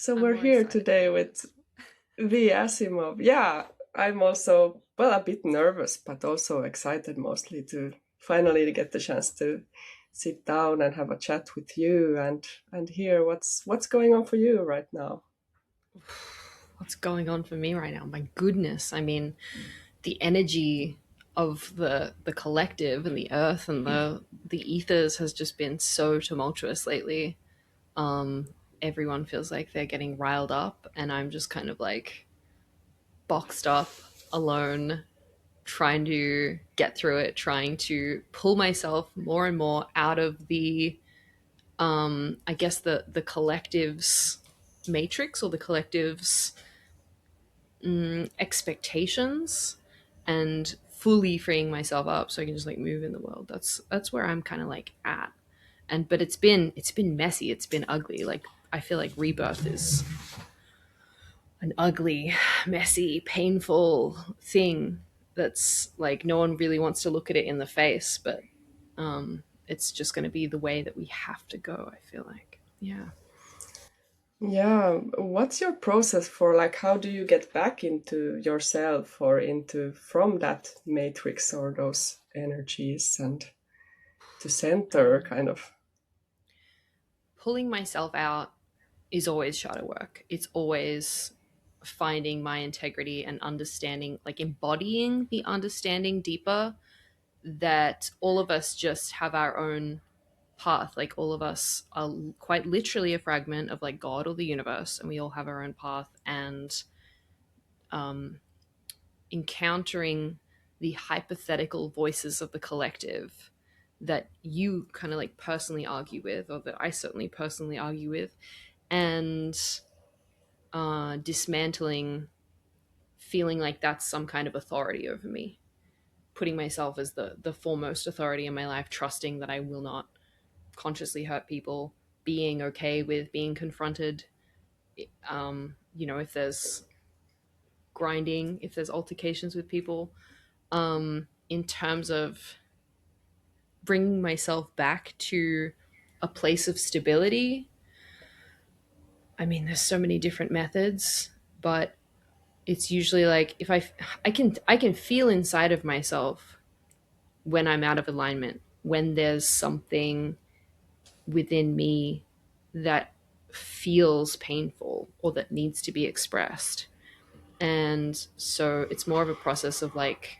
So I'm we're more here excited for today you. with Vee Asimov. Yeah, I'm also, well, a bit nervous, but also excited mostly to finally get the chance to sit down and have a chat with you and hear what's going on for you right now. What's going on for me right now? My goodness. I mean, the energy of the collective and the earth and the ethers has just been so tumultuous lately. Everyone feels like they're getting riled up, and I'm just kind of like boxed up, alone, trying to get through it, trying to pull myself more and more out of the I guess the collective's matrix, or the collective's expectations, and fully freeing myself up so I can just like move in the world. That's where I'm kind of like at. And but it's been messy, it's been ugly. Like I feel like rebirth is an ugly, messy, painful thing that's like no one really wants to look at it in the face, but it's just going to be the way that we have to go, I feel like. Yeah. Yeah, what's your process for like how do you get back into yourself or into from that matrix or those energies and to center kind of? Pulling myself out is always shadow work. It's always finding my integrity and understanding, like embodying the understanding deeper that all of us just have our own path. Like all of us are quite literally a fragment of like God or the universe, and we all have our own path. And um, encountering the hypothetical voices of the collective that you kind of like personally argue with, or that I certainly personally argue with, and dismantling feeling like that's some kind of authority over me, putting myself as the foremost authority in my life, trusting that I will not consciously hurt people, being okay with being confronted. If there's grinding, if there's altercations with people, in terms of bringing myself back to a place of stability. I mean, there's so many different methods, but it's usually like if I can feel inside of myself when I'm out of alignment, when there's something within me that feels painful or that needs to be expressed. And so it's more of a process of like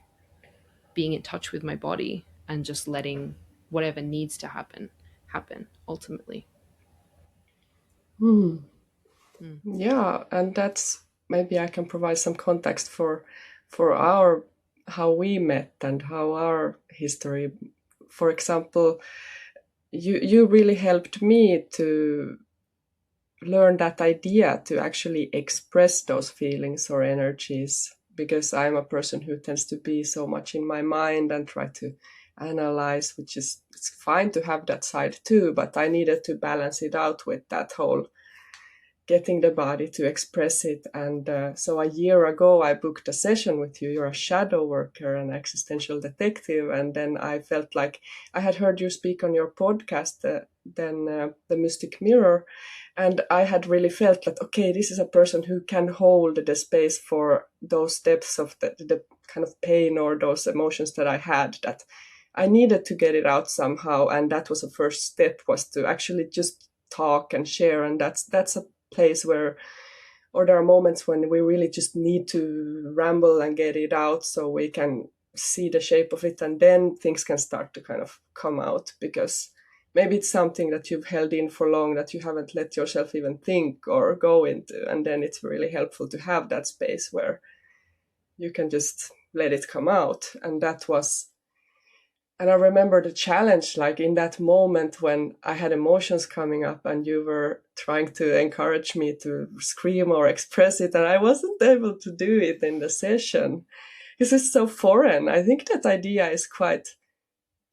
being in touch with my body and just letting whatever needs to happen ultimately. Hmm. Mm. Yeah, and that's maybe I can provide some context for our how we met and how our history. For example, you really helped me to learn that idea to actually express those feelings or energies because I'm a person who tends to be so much in my mind and try to analyze, which is it's fine to have that side too, but I needed to balance it out with that whole getting the body to express it. And so a year ago, I booked a session with you. You're a shadow worker, an existential detective. And then I felt like I had heard you speak on your podcast, The Mystic Mirror. And I had really felt that, okay, this is a person who can hold the space for those depths of the kind of pain or those emotions that I had that I needed to get it out somehow. And that was the first step, was to actually just talk and share. And that's a place where, or there are moments when we really just need to ramble and get it out so we can see the shape of it, and then things can start to kind of come out because maybe it's something that you've held in for long that you haven't let yourself even think or go into, and then it's really helpful to have that space where you can just let it come out. And that was, and I remember the challenge, like in that moment when I had emotions coming up and you were trying to encourage me to scream or express it, and I wasn't able to do it in the session because it's so foreign. I think that idea is quite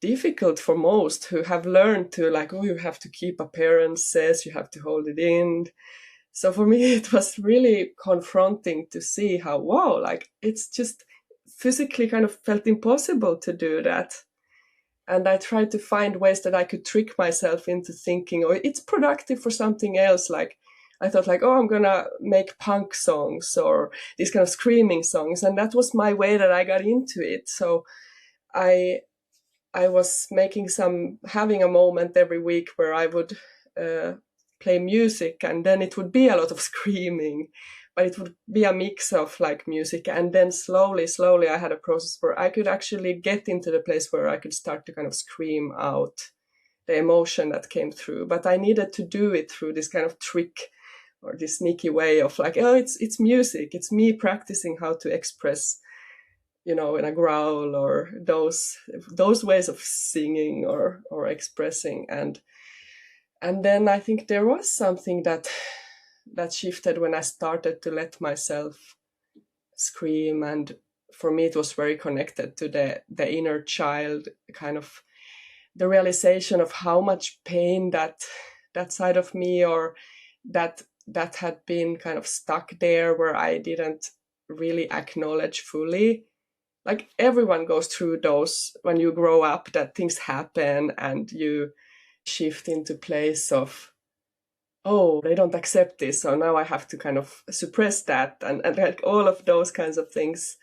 difficult for most who have learned to, like, oh, you have to keep appearances, you have to hold it in. So for me, it was really confronting to see how, wow, like it's just physically kind of felt impossible to do that. And I tried to find ways that I could trick myself into thinking, oh, it's productive for something else. Like I thought like, oh, I'm gonna make punk songs or these kind of screaming songs, and that was my way that I got into it. So I I was having a moment every week where I would uh, play music, and then it would be a lot of screaming, but it would be a mix of like music. And then slowly, I had a process where I could actually get into the place where I could start to kind of scream out the emotion that came through. But I needed to do it through this kind of trick or this sneaky way of like, oh, it's music. It's me practicing how to express, in a growl or those ways of singing or expressing. And then I think there was something that shifted when I started to let myself scream. And for me it was very connected to the inner child, kind of the realization of how much pain that side of me, or that had been kind of stuck there, where I didn't really acknowledge fully. Like everyone goes through those when you grow up, that things happen and you shift into place of, oh, they don't accept this, so now I have to kind of suppress that, and like all of those kinds of things.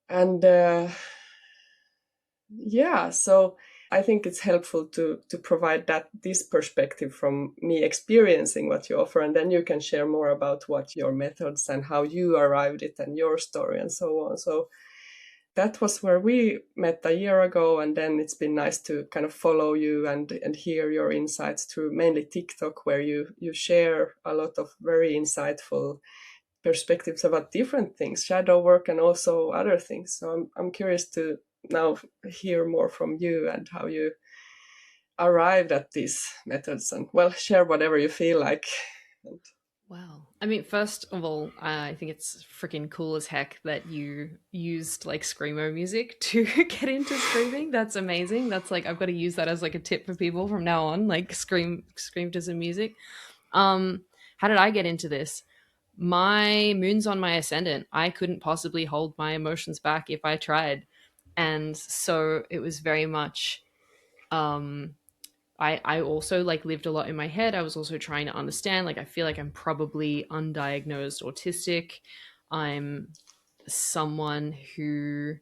And yeah, so I think it's helpful to provide this perspective from me experiencing what you offer, and then you can share more about what your methods and how you arrived at it and your story and so on. So that was where we met a year ago, and then it's been nice to kind of follow you and hear your insights through mainly TikTok, where you share a lot of very insightful perspectives about different things, shadow work and also other things. So I'm curious to now hear more from you and how you arrived at these methods, and well, share whatever you feel like. Wow. I mean, first of all, I think it's freaking cool as heck that you used like screamo music to get into screaming. That's amazing. That's like I've got to use that as like a tip for people from now on. Like scream to some music. How did I get into this? My moon's on my ascendant. I couldn't possibly hold my emotions back if I tried, and so it was very much. Um, I also like lived a lot in my head. I was also trying to understand. Like I feel like I'm probably undiagnosed autistic. I'm someone who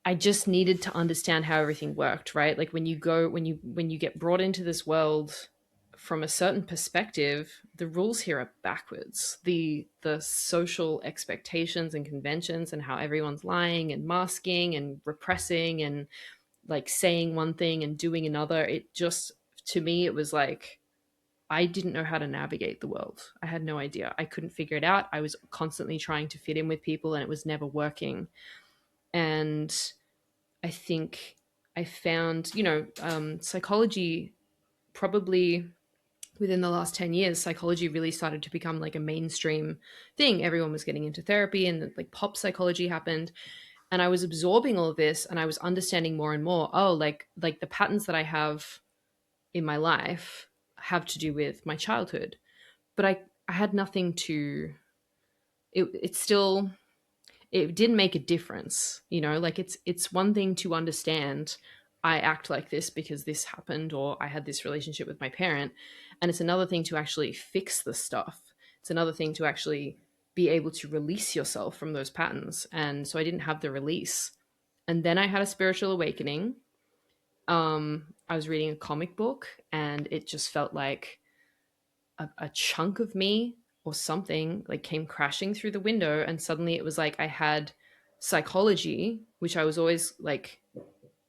I just needed to understand how everything worked, right? Like when you get brought into this world from a certain perspective, the rules here are backwards. The social expectations and conventions and how everyone's lying and masking and repressing and like saying one thing and doing another, it just, to me it was like I didn't know how to navigate the world. I had no idea. I couldn't figure it out. I was constantly trying to fit in with people and it was never working. And I think I found, psychology, probably within the last 10 years, psychology really started to become like a mainstream thing. Everyone was getting into therapy and like pop psychology happened. And I was absorbing all of this and I was understanding more and more, oh, like the patterns that I have in my life have to do with my childhood. But I had nothing to it still, it didn't make a difference, like it's one thing to understand I act like this because this happened or I had this relationship with my parent, and it's another thing to actually fix the stuff. It's another thing to actually be able to release yourself from those patterns. And so I didn't have the release. And then I had a spiritual awakening. I was reading a comic book and it just felt like a chunk of me or something like came crashing through the window, and suddenly it was like I had psychology, which I was always like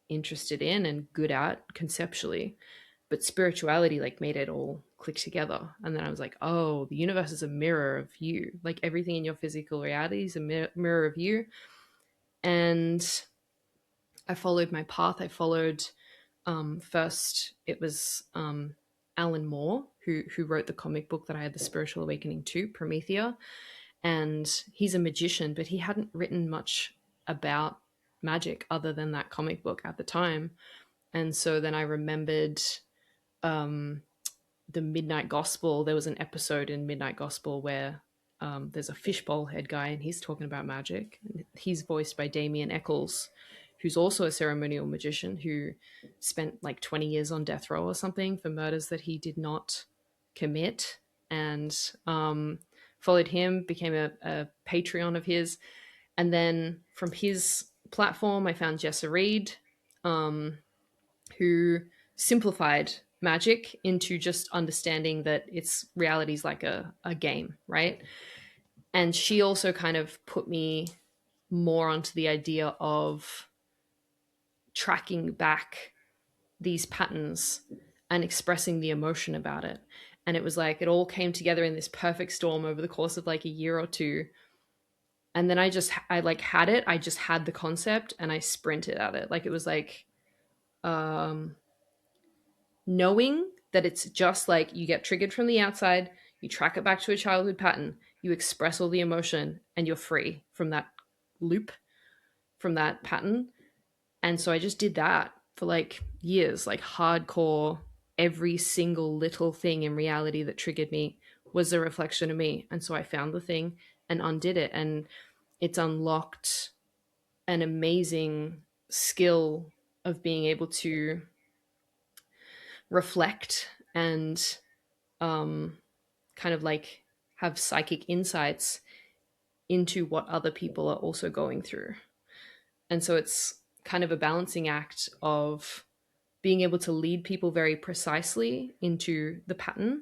interested in and good at conceptually, but spirituality like made it all click together. And then I was like, oh, the universe is a mirror of you. Like everything in your physical reality is a mirror of you. And I followed my path. I followed, first it was Alan Moore who wrote the comic book that I had the spiritual awakening to, Promethea. And he's a magician, but he hadn't written much about magic other than that comic book at the time. And so then I remembered um, the Midnight Gospel. There was an episode in Midnight Gospel where there's a fishbowl head guy and he's talking about magic. He's voiced by Damien Eccles, who's also a ceremonial magician who spent like 20 years on death row or something for murders that he did not commit, and followed him, became a Patreon of his. And then from his platform, I found Jessa Reed, um, who simplified magic into just understanding that its reality is like a game, right? And she also kind of put me more onto the idea of tracking back these patterns and expressing the emotion about it. And it was like it all came together in this perfect storm over the course of like a year or two. And then I like had it. I just had the concept and I sprinted at it. Like it was like um knowing that it's just like you get triggered from the outside, you track it back to a childhood pattern, you express all the emotion, and you're free from that loop, from that pattern. And so I just did that for like years, like hardcore. Every single little thing in reality that triggered me was a reflection of me. And so I found the thing and undid it. And it's unlocked an amazing skill of being able to reflect and um, kind of like have psychic insights into what other people are also going through. And so it's kind of a balancing act of being able to lead people very precisely into the pattern,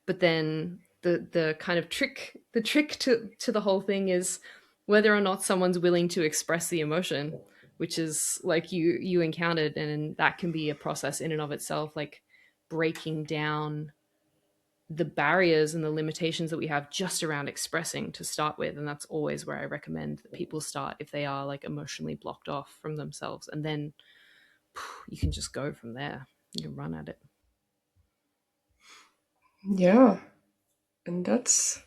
but then the kind of trick to the whole thing is whether or not someone's willing to express the emotion, which is like you encountered, and that can be a process in and of itself, like breaking down the barriers and the limitations that we have just around expressing to start with. And that's always where I recommend that people start if they are like emotionally blocked off from themselves, and then you can just go from there. You can run at it. Yeah, and that's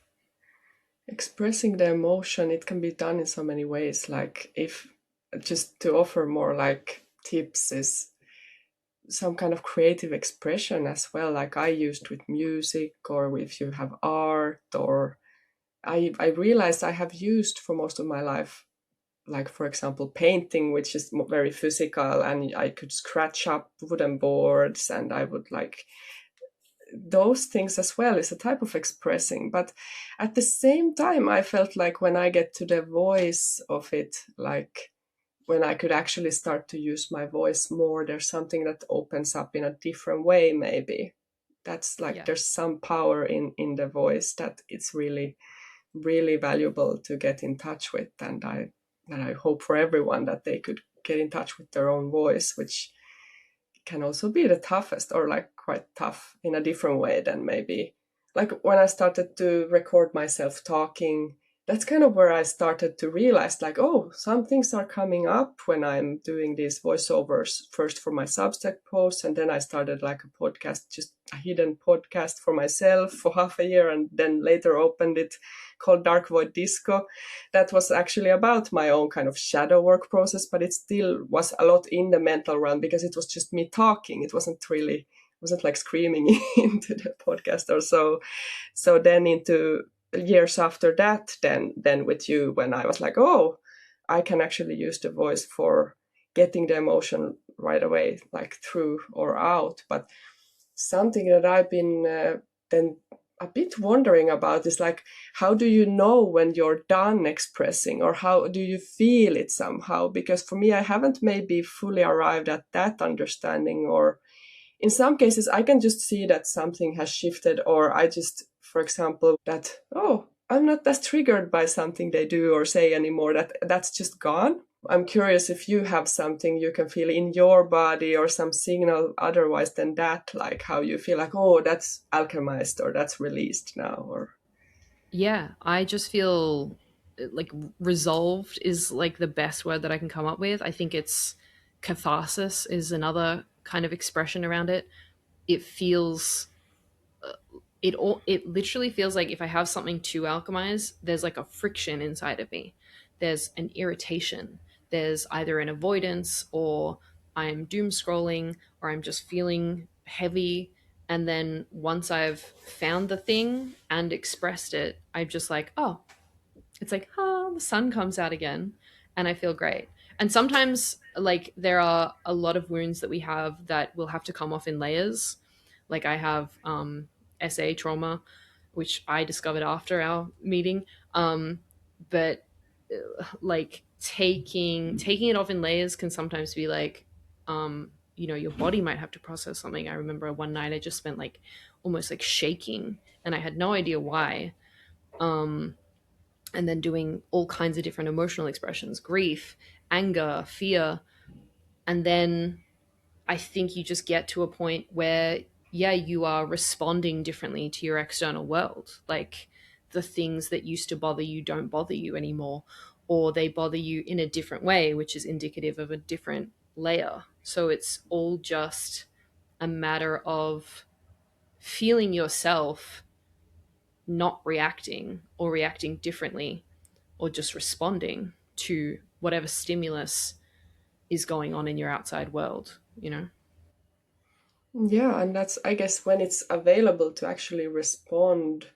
expressing the emotion. It can be done in so many ways. Like, if just to offer more like tips, is some kind of creative expression as well, like I used with music, or if you have art, or I realized I have used for most of my life, like for example painting, which is very physical, and I could scratch up wooden boards, and I would like those things as well is a type of expressing. But at the same time, I felt like when I get to the voice of it, like when I could actually start to use my voice more, there's something that opens up in a different way, maybe. That's like Yeah. there's some power in the voice that it's really, really valuable to get in touch with. And I hope for everyone that they could get in touch with their own voice, which can also be the toughest, or like quite tough in a different way than maybe like when I started to record myself talking. That's kind of where I started to realize, like, oh, some things are coming up when I'm doing these voiceovers, first for my Substack posts, and then I started like a podcast, just a hidden podcast for myself for half a year, and then later opened it, called Dark Void Disco. That was actually about my own kind of shadow work process, but it still was a lot in the mental realm because it was just me talking. It wasn't like screaming into the podcast or so. So then into years after that, then with you, when I was like, oh, I can actually use the voice for getting the emotion right away, like through or out. But something that I've been then a bit wondering about is like, how do you know when you're done expressing, or how do you feel it somehow? Because for me, I haven't maybe fully arrived at that understanding, or in some cases, I can just see that something has shifted, or I just, for example, that, oh, I'm not as triggered by something they do or say anymore, that's just gone. I'm curious if you have something you can feel in your body, or some signal otherwise than that, like how you feel like, oh, that's alchemized, or that's released now, or. Yeah, I just feel like resolved is like the best word that I can come up with. I think it's catharsis is another kind of expression around it. It feels it literally feels like if I have something to alchemize, there's like a friction inside of me. There's an irritation. There's either an avoidance, or I'm doom scrolling, or I'm just feeling heavy. And then once I've found the thing and expressed it, I'm just like, oh, it's like, oh, the sun comes out again, and I feel great. And sometimes, like, there are a lot of wounds that we have that will have to come off in layers. Like, I have SA trauma, which I discovered after our meeting. But like taking it off in layers can sometimes be like, your body might have to process something. I remember one night I just spent like almost like shaking, and I had no idea why. Um, and then doing all kinds of different emotional expressions, grief, anger, fear. And then I think you just get to a point where, yeah, you are responding differently to your external world. Like the things that used to bother you don't bother you anymore, or they bother you in a different way, which is indicative of a different layer. So it's all just a matter of feeling yourself not reacting or reacting differently or just responding to whatever stimulus is going on in your outside world. Yeah, and that's, I guess, when it's available to actually respond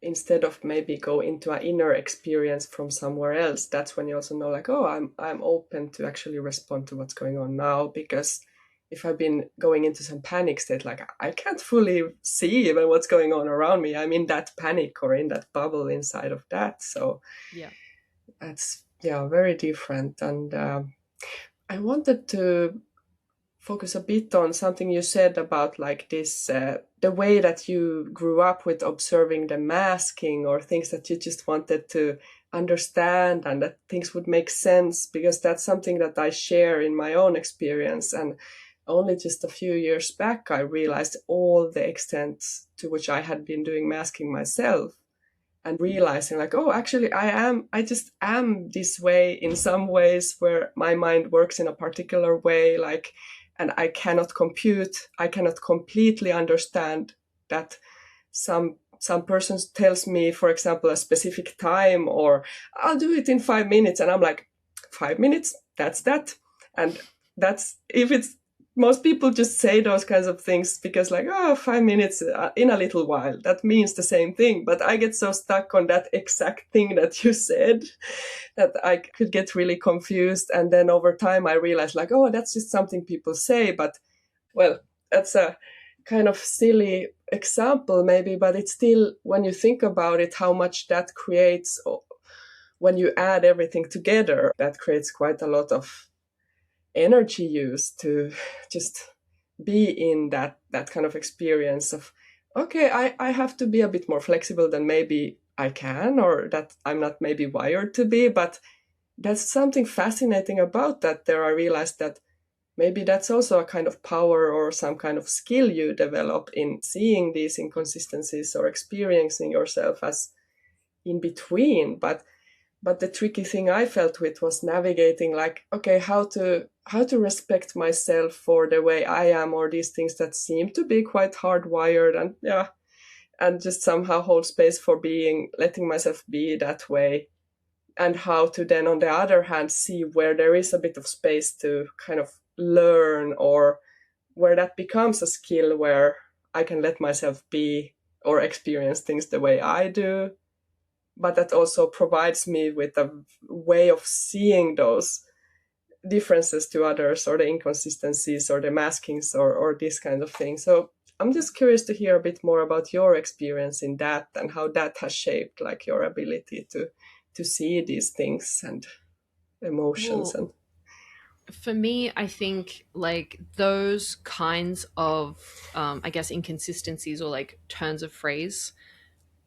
instead of maybe go into an inner experience from somewhere else. That's when you also know, like, oh, I'm open to actually respond to what's going on now. Because if I've been going into some panic state, like I can't fully see even what's going on around me. I'm in that panic or in that bubble inside of that. So Yeah. that's, yeah, very different. And I wanted to focus a bit on something you said about like this, the way that you grew up with observing the masking or things that you just wanted to understand and that things would make sense, because that's something that I share in my own experience. And only just a few years back I realized all the extent to which I had been doing masking myself, and realizing like, oh, actually I just am this way in some ways, where my mind works in a particular way, like, and I cannot completely understand that some person tells me, for example, a specific time, or I'll do it in 5 minutes, and I'm like, 5 minutes, that's that. And that's, if it's, most people just say those kinds of things because like, oh, 5 minutes in a little while, that means the same thing. But I get so stuck on that exact thing that you said that I could get really confused. And then over time I realized like, oh, that's just something people say. But well, that's a kind of silly example maybe, but it's still, when you think about it, how much that creates, when you add everything together, that creates quite a lot of energy use to just be in that kind of experience of, okay, I have to be a bit more flexible than maybe I can, or that I'm not maybe wired to be. But that's something fascinating about that. There I realized that maybe that's also a kind of power or some kind of skill you develop in seeing these inconsistencies or experiencing yourself as in between. But the tricky thing I felt with was navigating like, okay, how to respect myself for the way I am, or these things that seem to be quite hardwired, and yeah, and just somehow hold space for being, letting myself be that way. And how to then on the other hand see where there is a bit of space to kind of learn, or where that becomes a skill where I can let myself be or experience things the way I do, but that also provides me with a way of seeing those differences to others, or the inconsistencies or the maskings, or this kind of thing. So I'm just curious to hear a bit more about your experience in that, and how that has shaped like your ability to see these things and emotions. Well, And for me, I think like those kinds of, I guess, inconsistencies or like turns of phrase,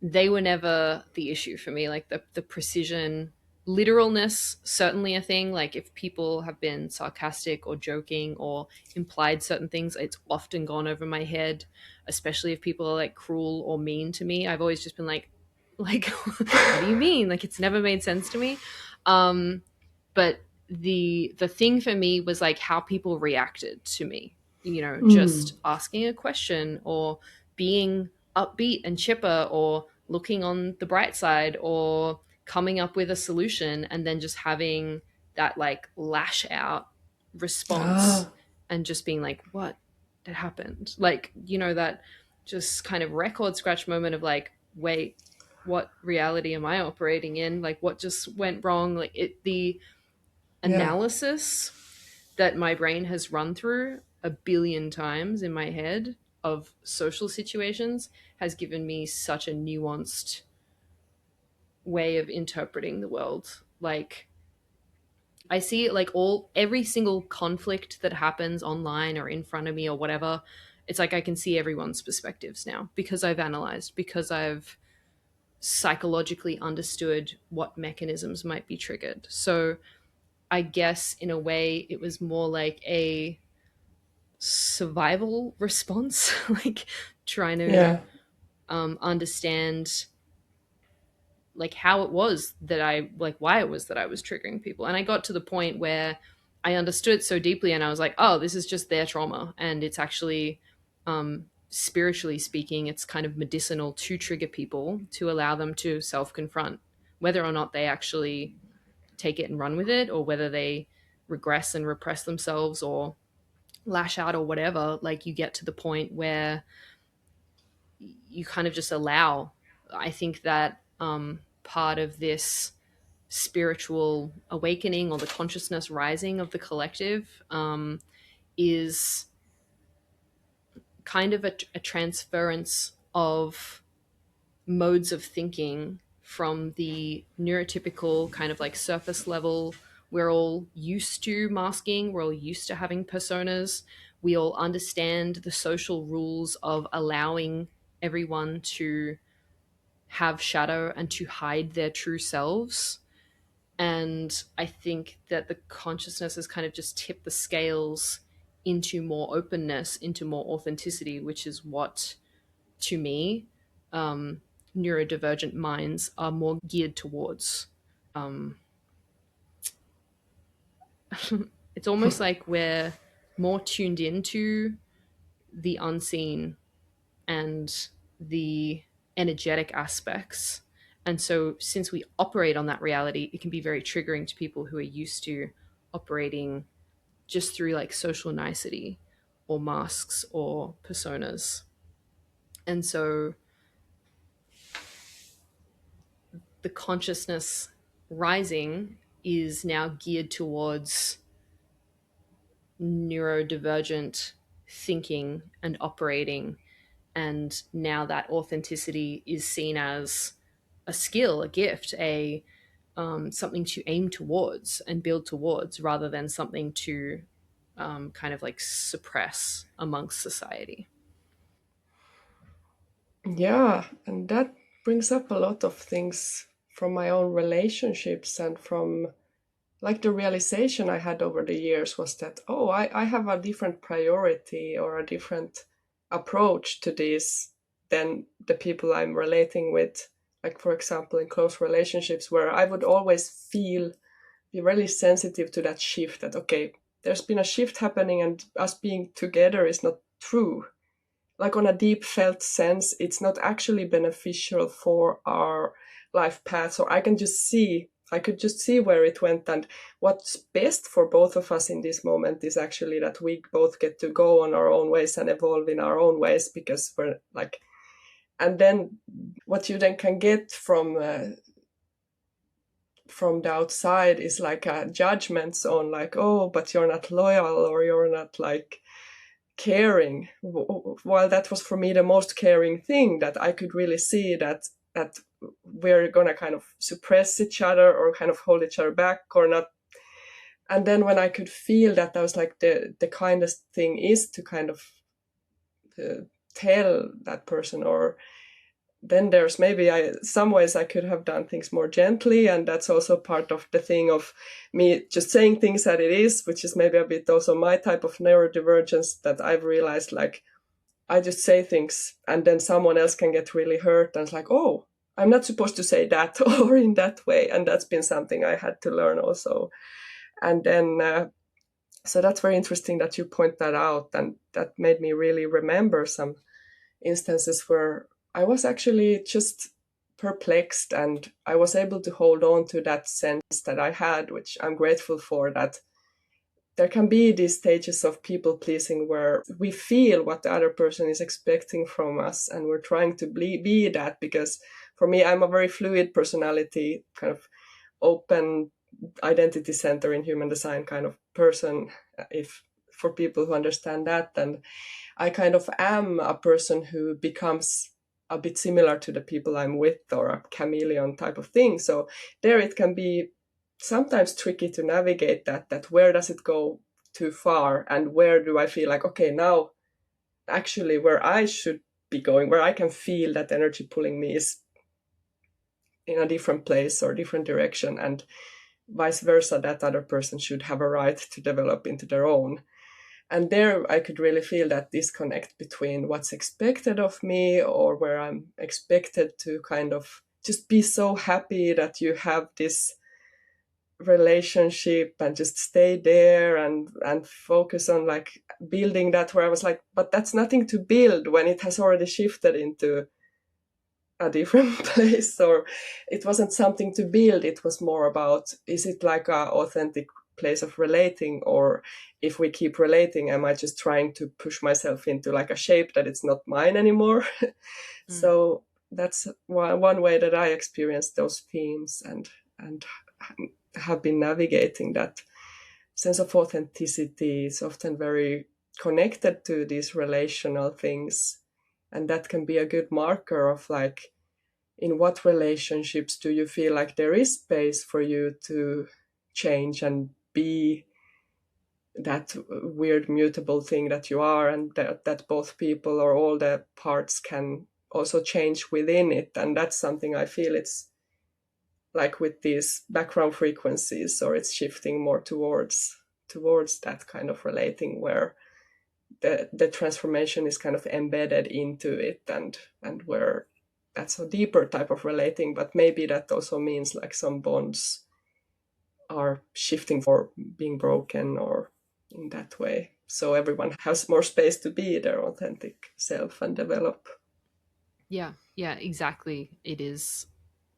they were never the issue for me. Like the precision, literalness, certainly a thing. Like if people have been sarcastic or joking or implied certain things, it's often gone over my head, especially if people are like cruel or mean to me. I've always just been like, what do you mean? Like it's never made sense to me. But the thing for me was like how people reacted to me, just asking a question or being upbeat and chipper or looking on the bright side or coming up with a solution, and then just having that like lash out response ah, and just being like, what that happened, like, that just kind of record scratch moment of like, wait, what reality am I operating in? Like what just went wrong? Like the yeah, analysis that my brain has run through a billion times in my head of social situations has given me such a nuanced way of interpreting the world. Like, I see like every single conflict that happens online or in front of me or whatever. It's like I can see everyone's perspectives now because I've analyzed, because I've psychologically understood what mechanisms might be triggered. So I guess in a way it was more like a survival response, like trying to Yeah. understand like how it was that I like why it was that I was triggering people. And I got to the point where I understood it so deeply and I was like, oh, this is just their trauma. And it's actually, spiritually speaking, it's kind of medicinal to trigger people to allow them to self confront whether or not they actually take it and run with it, or whether they regress and repress themselves or lash out or whatever. Like, you get to the point where you kind of just allow. I think that part of this spiritual awakening or the consciousness rising of the collective is kind of a transference of modes of thinking from the neurotypical kind of like surface level. We're all used to masking, we're all used to having personas, we all understand the social rules of allowing everyone to have shadow and to hide their true selves. And I think that the consciousness has kind of just tipped the scales into more openness, into more authenticity, which is what, to me, um, neurodivergent minds are more geared towards. Um, it's almost like we're more tuned into the unseen and the energetic aspects. And so, since we operate on that reality, it can be very triggering to people who are used to operating just through like social nicety or masks or personas. And so, the consciousness rising is now geared towards neurodivergent thinking and operating. And now that authenticity is seen as a skill, a gift, a something to aim towards and build towards, rather than something to kind of like suppress amongst society. Yeah, and that brings up a lot of things from my own relationships and from like the realization I had over the years was that, oh, I have a different priority or a different approach to this than the people I'm relating with. Like, for example, in close relationships, where I would always be really sensitive to that shift that, okay, there's been a shift happening and us being together is not true. Like, on a deep felt sense, it's not actually beneficial for our life paths, or I could just see where it went, and what's best for both of us in this moment is actually that we both get to go on our own ways and evolve in our own ways, because we're like, and then what you then can get from the outside is like judgments on like, oh, but you're not loyal, or you're not like caring, while that was for me the most caring thing, that I could really see that we're gonna kind of suppress each other or kind of hold each other back or not. And then when I could feel that, I was like, the kindest thing is to kind of tell that person, or then there's maybe some ways I could have done things more gently, and that's also part of the thing of me just saying things that it is, which is maybe a bit also my type of neurodivergence, that I've realized like I just say things and then someone else can get really hurt, and it's like, oh, I'm not supposed to say that or in that way, and that's been something I had to learn also. And then so that's very interesting that you point that out, and that made me really remember some instances where I was actually just perplexed, and I was able to hold on to that sense that I had, which I'm grateful for, that there can be these stages of people pleasing where we feel what the other person is expecting from us, and we're trying to be that. Because for me, I'm a very fluid personality, kind of open identity center in human design kind of person, if for people who understand that. And I kind of am a person who becomes a bit similar to the people I'm with, or a chameleon type of thing. So there it can be sometimes tricky to navigate that where does it go too far, and where do I feel like, okay, now actually where I should be going, where I can feel that energy pulling me, is in a different place or different direction, and vice versa, that other person should have a right to develop into their own. And there I could really feel that disconnect between what's expected of me, or where I'm expected to kind of just be so happy that you have this relationship and just stay there and focus on like building that, where I was like, but that's nothing to build when it has already shifted into a different place. Or it wasn't something to build, it was more about, is it like a authentic place of relating, or if we keep relating, am I just trying to push myself into like a shape that it's not mine anymore? Mm. So that's one way that I experienced those themes, and have been navigating that. Sense of authenticity is often very connected to these relational things, and that can be a good marker of like, in what relationships do you feel like there is space for you to change and be that weird mutable thing that you are, and that both people or all the parts can also change within it. And that's something I feel it's like with these background frequencies, or it's shifting more towards that kind of relating, where the transformation is kind of embedded into it, and where that's a deeper type of relating. But maybe that also means like some bonds are shifting or being broken, or in that way, so everyone has more space to be their authentic self and develop. Yeah, yeah, exactly. It is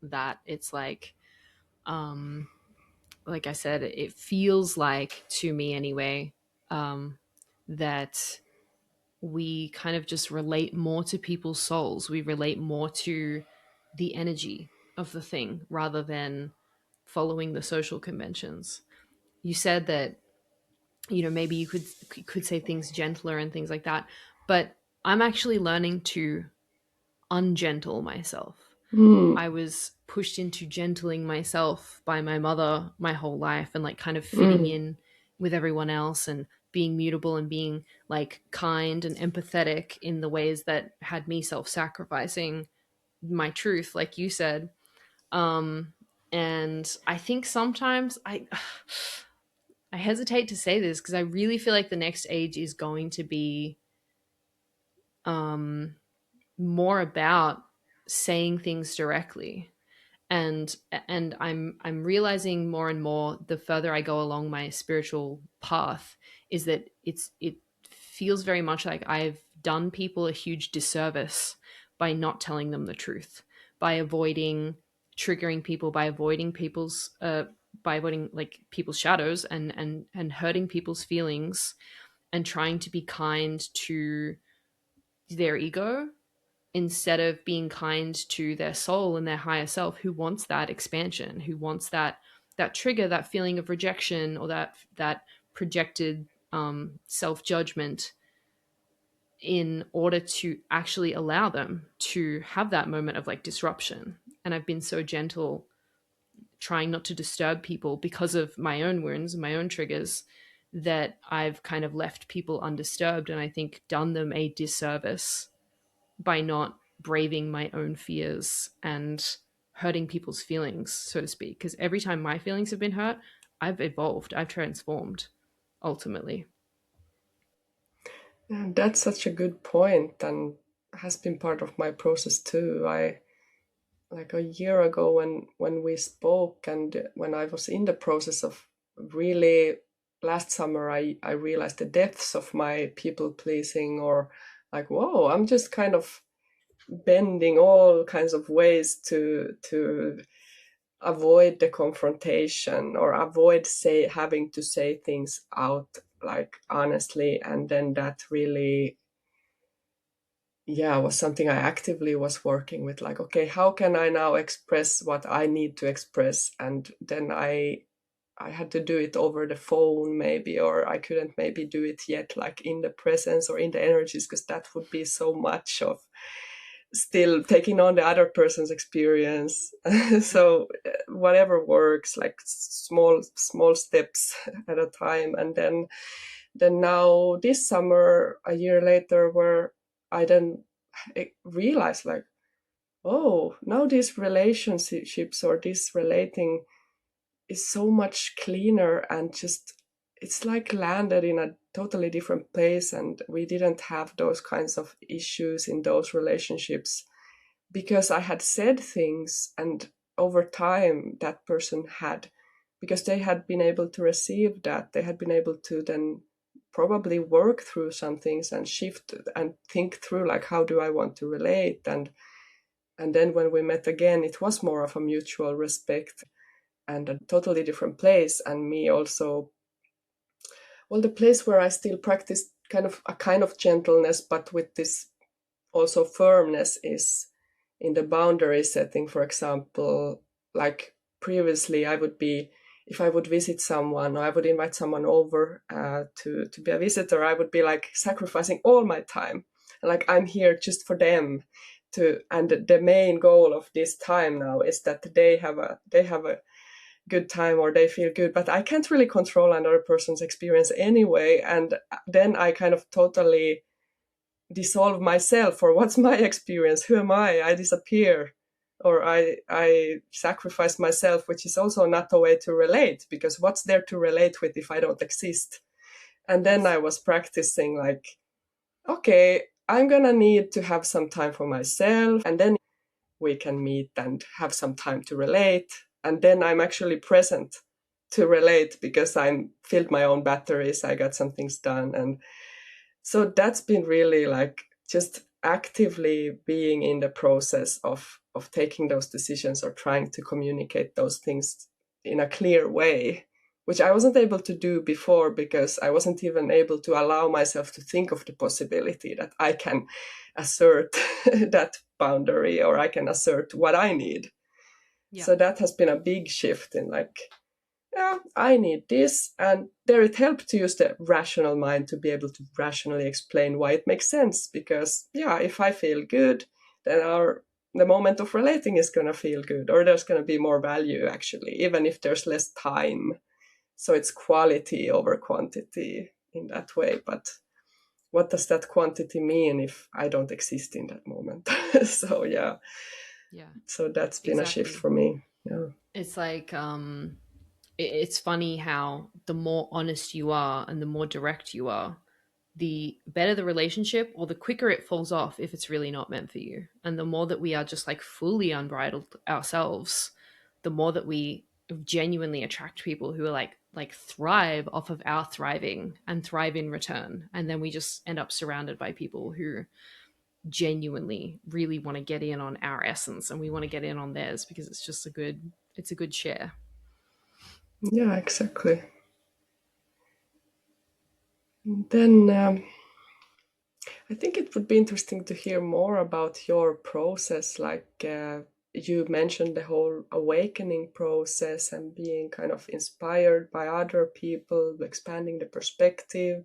that. It's like I said, it feels like, to me anyway, that we kind of just relate more to people's souls. We relate more to the energy of the thing rather than following the social conventions. You said that, maybe you could say things gentler and things like that, but I'm actually learning to ungentle myself. Mm, I was pushed into gentling myself by my mother my whole life, and like kind of fitting mm. in with everyone else and being mutable and being like kind and empathetic in the ways that had me self-sacrificing my truth, like you said. Um and I think sometimes I hesitate to say this because I really feel like the next age is going to be um more about saying things directly. And I'm realizing more and more the further I go along my spiritual path is that it feels very much like I've done people a huge disservice by not telling them the truth, by avoiding triggering people, by avoiding like people's shadows, and hurting people's feelings, and trying to be kind to their ego instead of being kind to their soul and their higher self, who wants that expansion, who wants that trigger, that feeling of rejection, or that projected self-judgment, in order to actually allow them to have that moment of like disruption. And I've been so gentle, trying not to disturb people because of my own wounds and my own triggers, that I've kind of left people undisturbed, and I think done them a disservice by not braving my own fears and hurting people's feelings, so to speak. Because every time my feelings have been hurt, I've evolved, I've transformed, ultimately. And that's such a good point, and has been part of my process too. I, like a year ago when we spoke, and when I was in the process of really, last summer, I realized the depths of my people pleasing, or like, whoa, I'm just kind of bending all kinds of ways to avoid the confrontation, or avoid having to say things out like honestly. And then that really, yeah, was something I actively was working with, like, okay, how can I now express what I need to express? And then I had to do it over the phone maybe, or I couldn't maybe do it yet like in the presence or in the energies, because that would be so much of still taking on the other person's experience. So whatever works, like small steps at a time. And then now this summer, a year later, where I then realized like, oh, now these relationships or this relating is so much cleaner, and just it's like landed in a totally different place, and we didn't have those kinds of issues in those relationships because I had said things, and over time that person had, because they had been able to receive that, they had been able to then probably work through some things and shift and think through like, how do I want to relate? And then when we met again, it was more of a mutual respect and a totally different place. And me also, well, the place where I still practice kind of gentleness, but with this also firmness, is in the boundary setting. For example, like previously, I would be, if I would visit someone or I would invite someone over to be a visitor, I would be like sacrificing all my time. Like I'm here just for them to, and the main goal of this time now is that they have a good time or they feel good, but I can't really control another person's experience anyway. And then I kind of totally dissolve myself, or what's my experience, who am I disappear, or I sacrifice myself, which is also not a way to relate, because what's there to relate with if I don't exist? And then I was practicing like, okay, I'm gonna need to have some time for myself, and then we can meet and have some time to relate, and then I'm actually present to relate because I'm filled my own batteries, I got some things done. And so that's been really like just actively being in the process of taking those decisions or trying to communicate those things in a clear way, which I wasn't able to do before because I wasn't even able to allow myself to think of the possibility that I can assert that boundary or I can assert what I need. Yeah. So that has been a big shift in like, yeah, I need this. And there it helped to use the rational mind to be able to rationally explain why it makes sense. Because, yeah, if I feel good, then the moment of relating is going to feel good, or there's going to be more value, actually, even if there's less time. So it's quality over quantity in that way. But what does that quantity mean if I don't exist in that moment? So, yeah. Yeah. So that's been a shift Exactly. for me. Yeah. It's like it's funny how the more honest you are and the more direct you are, the better the relationship, or the quicker it falls off if it's really not meant for you. And the more that we are just like fully unbridled ourselves, the more that we genuinely attract people who are like thrive off of our thriving and thrive in return. And then we just end up surrounded by people who genuinely really want to get in on our essence, and we want to get in on theirs because it's just it's a good share. Yeah, exactly. Then I think it would be interesting to hear more about your process. Like you mentioned the whole awakening process and being kind of inspired by other people, expanding the perspective.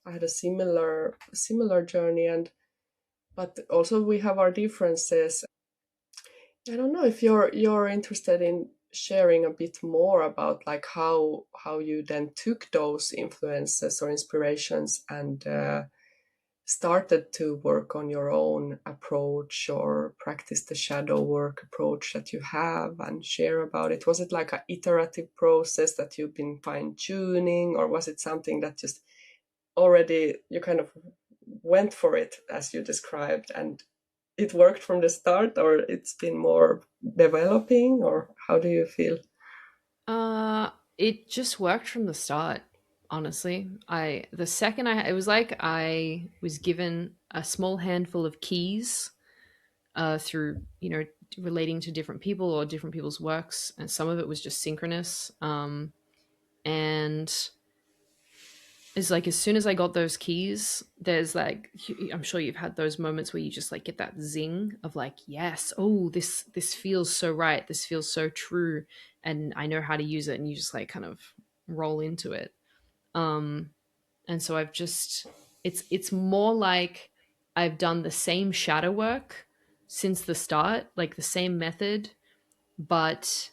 I had a similar journey, and but also we have our differences. I don't know if you're interested in sharing a bit more about like how you then took those influences or inspirations and started to work on your own approach or practice the shadow work approach that you have, and share about it. Was it like an iterative process that you've been fine tuning, or was it something that just already you kind of went for it as you described and it worked from the start, or it's been more developing, or how do you feel? It just worked from the start. Honestly, the second it was like I was given a small handful of keys through relating to different people or different people's works, and some of it was just synchronous. And is like as soon as I got those keys, there's like I'm sure you've had those moments where you just like get that zing of like, yes, oh, this feels so right, this feels so true, and I know how to use it, and you just like kind of roll into it. And so I've just it's more like I've done the same shadow work since the start, like the same method, but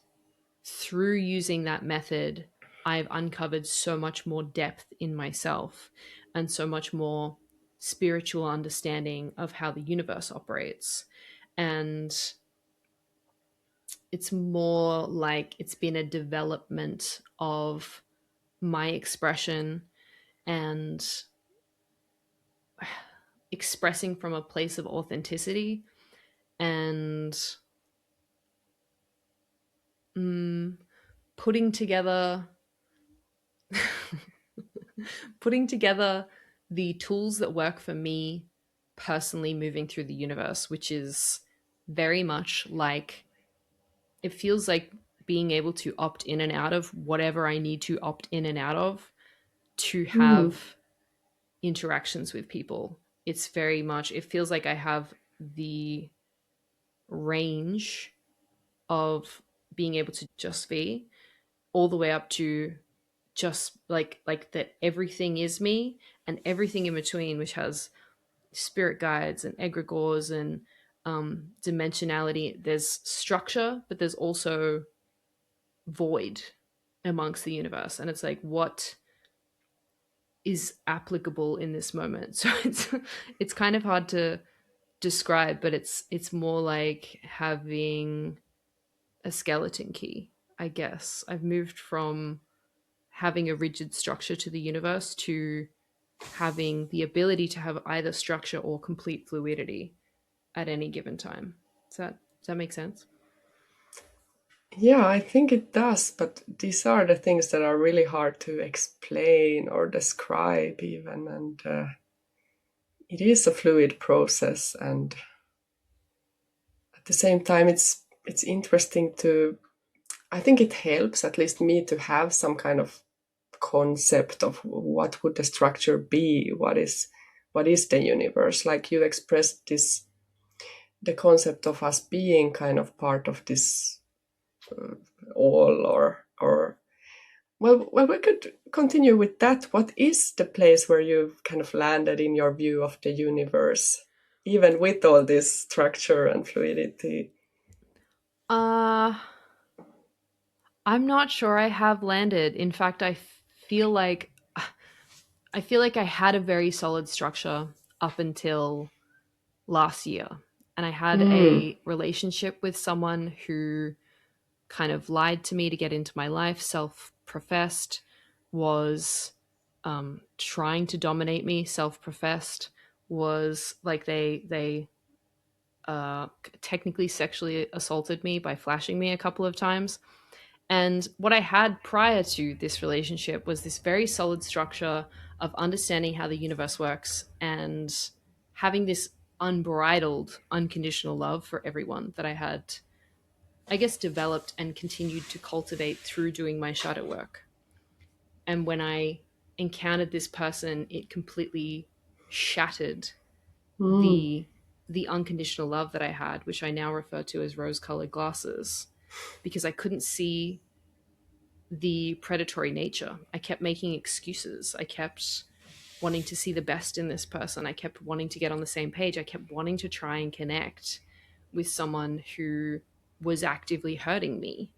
through using that method, I've uncovered so much more depth in myself and so much more spiritual understanding of how the universe operates. And it's more like it's been a development of my expression and expressing from a place of authenticity and putting together putting together the tools that work for me personally moving through the universe, which is very much like it feels like being able to opt in and out of whatever I need to opt in and out of to Mm. have interactions with people. It's very much, it feels like I have the range of being able to just be all the way up to just like that everything is me and everything in between, which has spirit guides and egregores and dimensionality. There's structure, but there's also void amongst the universe, and it's like what is applicable in this moment. So it's kind of hard to describe, but it's more like having a skeleton key, I guess. I've moved from having a rigid structure to the universe to having the ability to have either structure or complete fluidity at any given time. Does that make sense? Yeah, I think it does, but these are the things that are really hard to explain or describe, even. And it is a fluid process, and at the same time, it's interesting to. I think it helps, at least me, to have some kind of concept of what would the structure be. What is the universe? Like you expressed this, the concept of us being kind of part of this all, or well, we could continue with that. What is the place where you've kind of landed in your view of the universe, even with all this structure and fluidity? Uh, I'm not sure I have landed. In fact, I feel like I had a very solid structure up until last year. And I had Mm. a relationship with someone who kind of lied to me to get into my life, self professed, was trying to dominate me, self professed, was like they technically sexually assaulted me by flashing me a couple of times. And what I had prior to this relationship was this very solid structure of understanding how the universe works and having this unbridled, unconditional love for everyone that I had, I guess, developed and continued to cultivate through doing my shadow work. And when I encountered this person, it completely shattered Mm. the the unconditional love that I had, which I now refer to as rose-colored glasses, because I couldn't see the predatory nature. I kept making excuses. I kept wanting to see the best in this person. I kept wanting to get on the same page. I kept wanting to try and connect with someone who was actively hurting me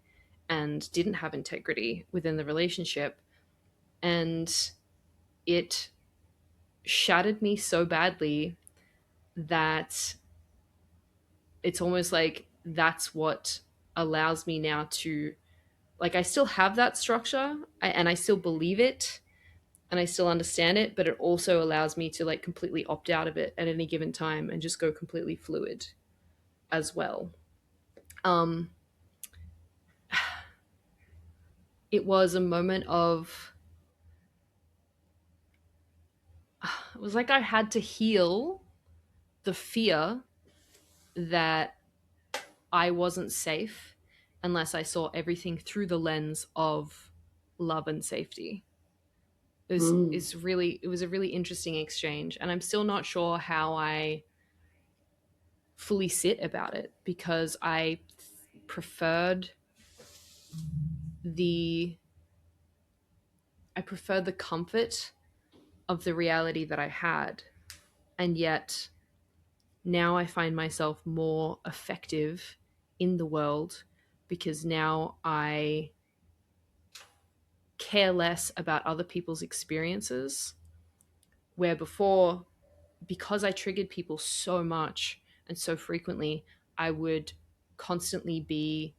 and didn't have integrity within the relationship. And it shattered me so badly that it's almost like that's what allows me now to, like, I still have that structure and I still believe it and I still understand it, but it also allows me to like completely opt out of it at any given time and just go completely fluid as well. Um, it was a moment of, it was like I had to heal the fear that I wasn't safe unless I saw everything through the lens of love and safety. Mm. it was a really interesting exchange, and I'm still not sure how I fully sit about it, because preferred the preferred the comfort of the reality that I had, and yet now I find myself more effective in the world because now I care less about other people's experiences. Where before, because I triggered people so much and so frequently, I would constantly be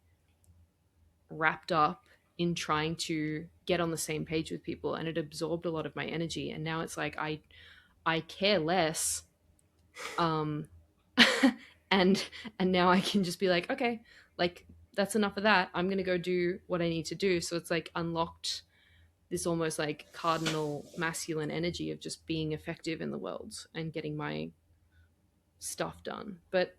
wrapped up in trying to get on the same page with people, and it absorbed a lot of my energy. And now it's like I care less, um and now I can just be like, okay, like that's enough of that. I'm going to go do what I need to do. So it's like unlocked this almost like cardinal masculine energy of just being effective in the world and getting my stuff done. But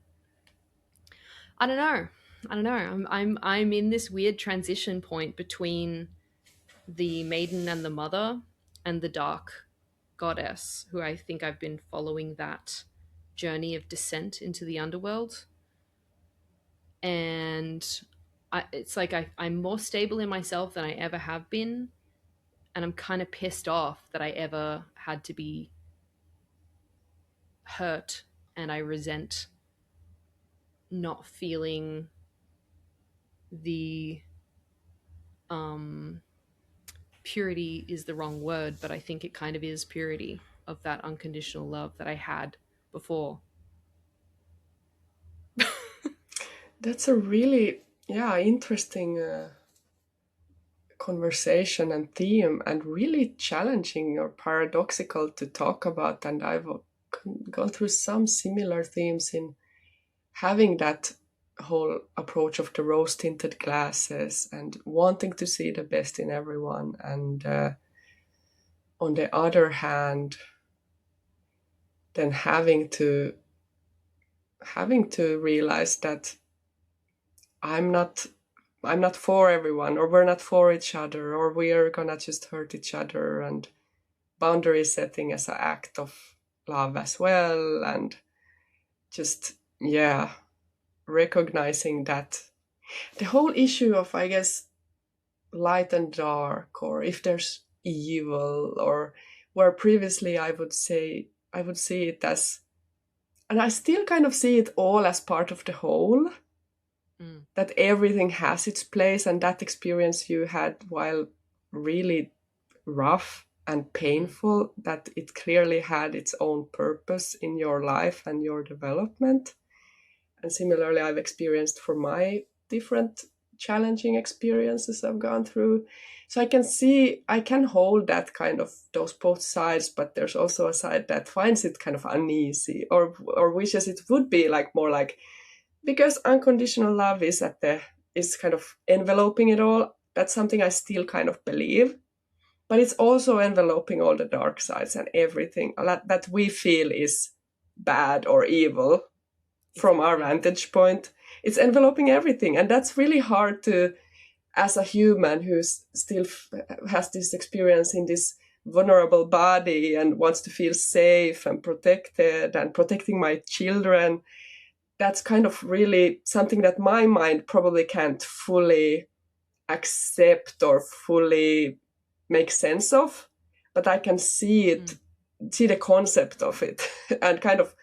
I don't know. I don't know. I'm in this weird transition point between the maiden and the mother and the dark goddess, who I think I've been following that journey of descent into the underworld. And it's like I'm more stable in myself than I ever have been. And I'm kind of pissed off that I ever had to be hurt, and I resent not feeling the um, purity is the wrong word, but I think it kind of is purity of that unconditional love that I had before. That's a really, yeah, interesting conversation and theme, and really challenging or paradoxical to talk about. And I've gone through some similar themes in having that whole approach of the rose tinted glasses and wanting to see the best in everyone. And on the other hand, then having to realize that I'm not I'm not for everyone, or we're not for each other, or we are gonna just hurt each other, and boundary setting as an act of love as well, and just, yeah, recognizing that the whole issue of, I guess, light and dark, or if there's evil, or where previously I would see it as, and I still kind of see it all as part of the whole, Mm. that everything has its place, and that experience you had, while really rough and Mm. painful, that it clearly had its own purpose in your life and your development. And similarly, I've experienced for my different challenging experiences I've gone through. So I can hold that kind of those both sides, but there's also a side that finds it kind of uneasy, or wishes it would be like more like, because unconditional love is kind of enveloping it all. That's something I still kind of believe, but it's also enveloping all the dark sides and everything that we feel is bad or evil from our Exactly. vantage point. It's enveloping everything, and that's really hard to, as a human who's still has this experience in this vulnerable body and wants to feel safe and protected and protecting my children. That's kind of really something that my mind probably can't fully accept or fully make sense of, but I can see it, Mm. see the concept of it, and kind of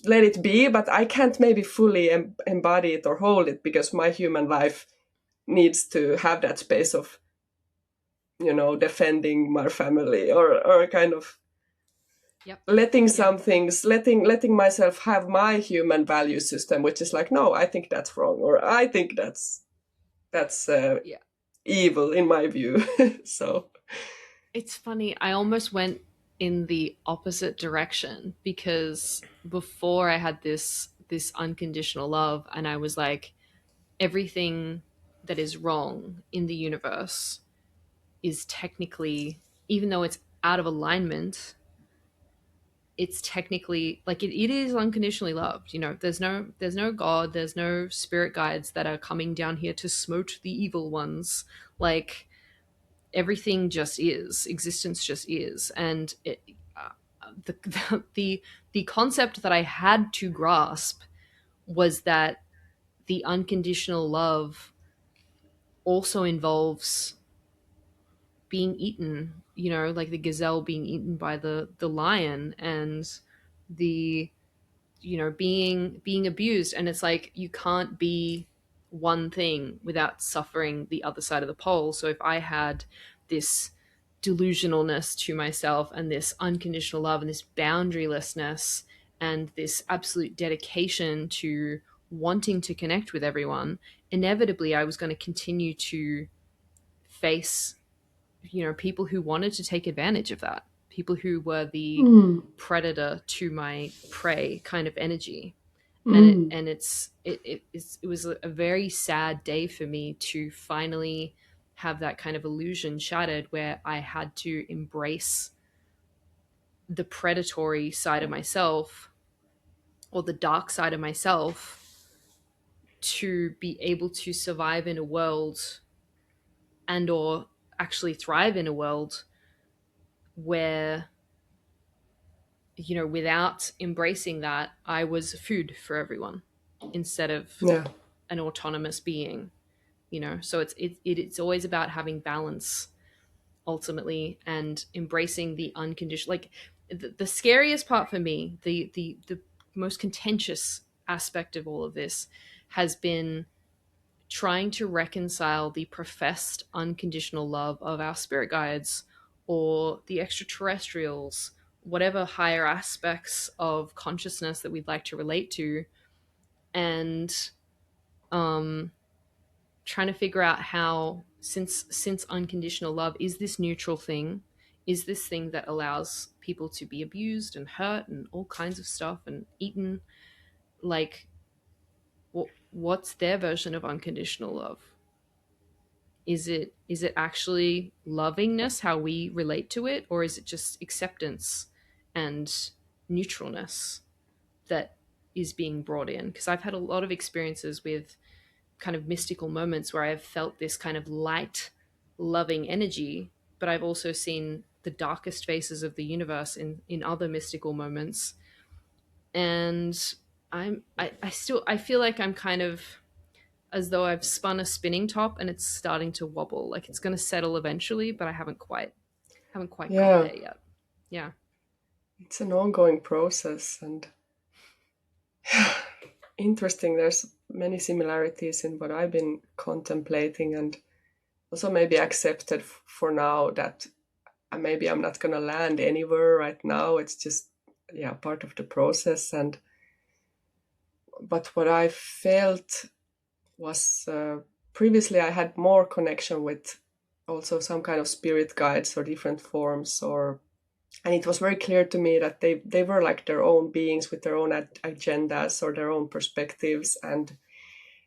let it be, but I can't maybe fully embody it or hold it, because my human life needs to have that space of, defending my family, or kind of Yep. letting Yeah. some things, letting myself have my human value system, which is like, no, I think that's wrong, or I think that's Yeah. evil in my view. So It's funny. I almost went in the opposite direction, because before I had this unconditional love, and I was like, everything that is wrong in the universe is technically, even though it's out of alignment, it's technically like it is unconditionally loved. There's no god, there's no spirit guides that are coming down here to smote the evil ones. Like, everything just is, existence just is. And the, the concept that I had to grasp was that the unconditional love also involves being eaten, you know, like the gazelle being eaten by the lion, and the, you know, being abused. And it's like you can't be one thing without suffering the other side of the pole. So if I had this delusionalness to myself and this unconditional love and this boundarylessness and this absolute dedication to wanting to connect with everyone, inevitably I was going to continue to face, you know, people who wanted to take advantage of that, people who were the Mm. predator to my prey kind of energy. And Mm. it was a very sad day for me to finally have that kind of illusion shattered, where I had to embrace the predatory side of myself, or the dark side of myself, to be able to survive in a world, and or actually thrive in a world where, you know, without embracing that, I was food for everyone instead of Yeah. an autonomous being, you know. So it's always about having balance ultimately, and embracing the unconditional, like the scariest part for me, the most contentious aspect of all of this has been trying to reconcile the professed unconditional love of our spirit guides or the extraterrestrials, whatever higher aspects of consciousness that we'd like to relate to, and um, trying to figure out how, since unconditional love is this neutral thing, is this thing that allows people to be abused and hurt and all kinds of stuff and eaten, like what's their version of unconditional love? Is it actually lovingness, how we relate to it, or is it just acceptance and neutralness that is being brought in? Because I've had a lot of experiences with kind of mystical moments where I've felt this kind of light, loving energy, but I've also seen the darkest faces of the universe in other mystical moments. And I still, I feel like I'm kind of as though I've spun a spinning top and it's starting to wobble. Like it's going to settle eventually, but I haven't quite got Yeah. there yet. Yeah. It's an ongoing process, and interesting. There's many similarities in what I've been contemplating, and also maybe accepted for now that maybe I'm not going to land anywhere right now. It's just, yeah, part of the process. And but what I felt was, previously I had more connection with also some kind of spirit guides or different forms, or and it was very clear to me that they were like their own beings with their own agendas or their own perspectives. And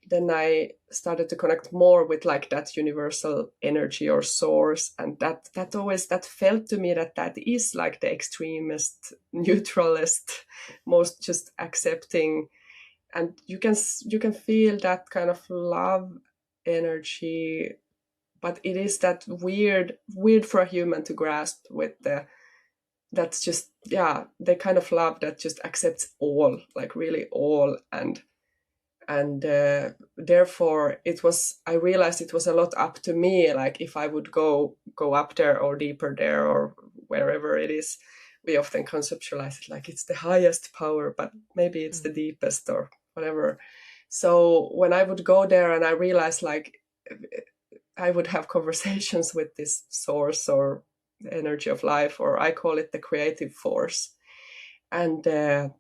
then I started to connect more with like that universal energy or source, and that always, that felt to me that that is like the extremist, neutralist, most just accepting. And you can feel that kind of love energy, but it is that weird for a human to grasp, with the, that's just, yeah, the kind of love that just accepts all, like really all. And therefore I realized it was a lot up to me, like if I would go up there or deeper there or wherever it is. We often conceptualize it like it's the highest power, but maybe it's the deepest or whatever. So when I would go there, and I realized like I would have conversations with this source or the energy of life, or I call it the creative force. And uh,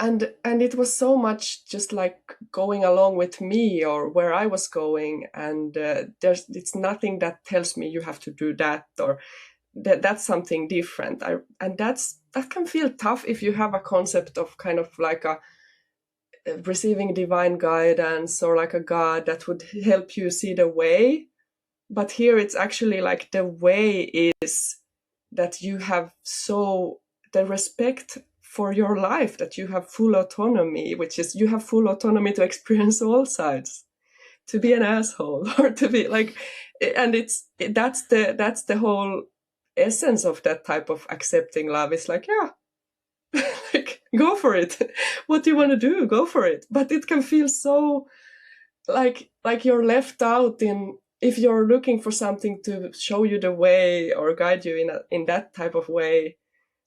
and and it was so much just like going along with me or where I was going. And it's nothing that tells me you have to do that, or that's something different. And that can feel tough if you have a concept of kind of like a receiving divine guidance or like a god that would help you see the way. But here it's actually like the way is that you have so the respect for your life, that you have full autonomy, which is you have full autonomy to experience all sides. to be an asshole or to be like, and that's the whole essence of that type of accepting love. It's like, yeah, like go for it. What do you want to do? Go for it. But it can feel so like you're left out in, if you're looking for something to show you the way or guide you in that type of way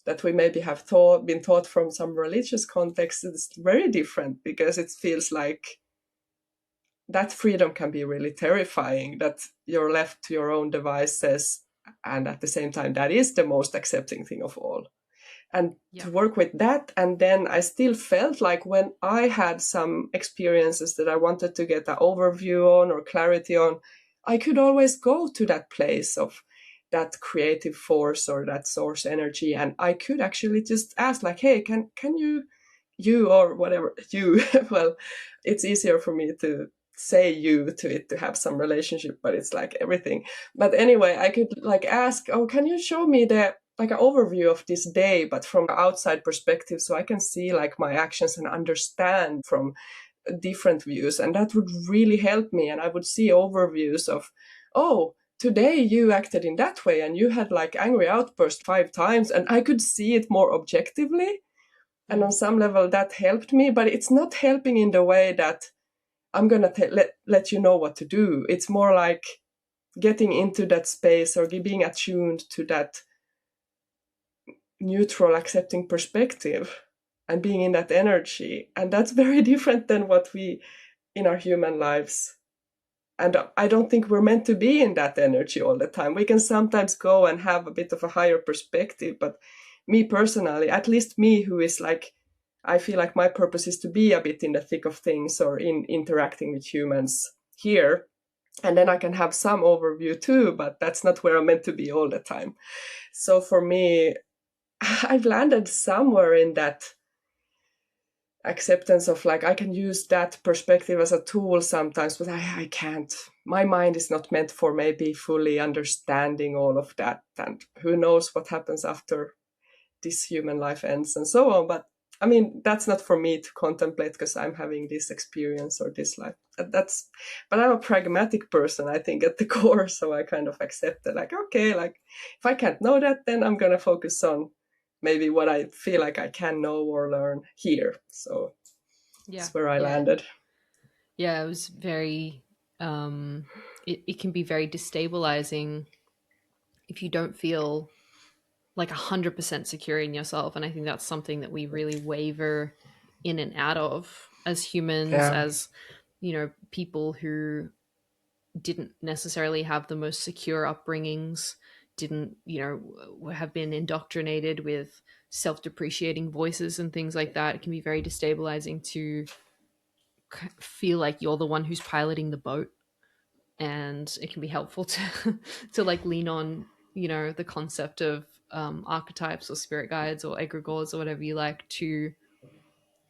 that we maybe have been taught from some religious context. It's very different, because it feels like that freedom can be really terrifying, that you're left to your own devices, and at the same time that is the most accepting thing of all. And Yeah. to work with that, and then I still felt like when I had some experiences that I wanted to get an overview on or clarity on, I could always go to that place of that creative force or that source energy, and I could actually just ask like, hey, can you or whatever you well, it's easier for me to say you to it to have some relationship, but it's like everything. But anyway, I could like ask, oh, can you show me the like an overview of this day, but from an outside perspective, so I can see like my actions and understand from different views. And that would really help me. And I would see overviews of, oh, today you acted in that way and you had like angry outburst 5 times, and I could see it more objectively. And on some level that helped me, but it's not helping in the way that I'm going to let you know what to do. It's more like getting into that space or being attuned to that neutral, accepting perspective and being in that energy. And that's very different than what we in our human lives. And I don't think we're meant to be in that energy all the time. We can sometimes go and have a bit of a higher perspective. But me personally, at least me, who is like, I feel like my purpose is to be a bit in the thick of things or in interacting with humans here. And then I can have some overview too, but that's not where I'm meant to be all the time. So for me, I've landed somewhere in that acceptance of like, I can use that perspective as a tool sometimes, but I can't. My mind is not meant for maybe fully understanding all of that. And who knows what happens after this human life ends and so on. But I mean, that's not for me to contemplate because I'm having this experience or this life. But I'm a pragmatic person, I think, at the core. So I kind of accept that, like, okay, like if I can't know that, then I'm going to focus on maybe what I feel like I can know or learn here. So Yeah. that's where I Yeah. landed. Yeah. It was very, it can be very destabilizing if you don't feel like 100% secure in yourself. And I think that's something that we really waver in and out of as humans, Yeah. as, people who didn't necessarily have the most secure upbringings, didn't, have been indoctrinated with self-depreciating voices and things like that. It can be very destabilizing to feel like you're the one who's piloting the boat, and it can be helpful to to like lean on, the concept of archetypes or spirit guides or egregores or whatever you like to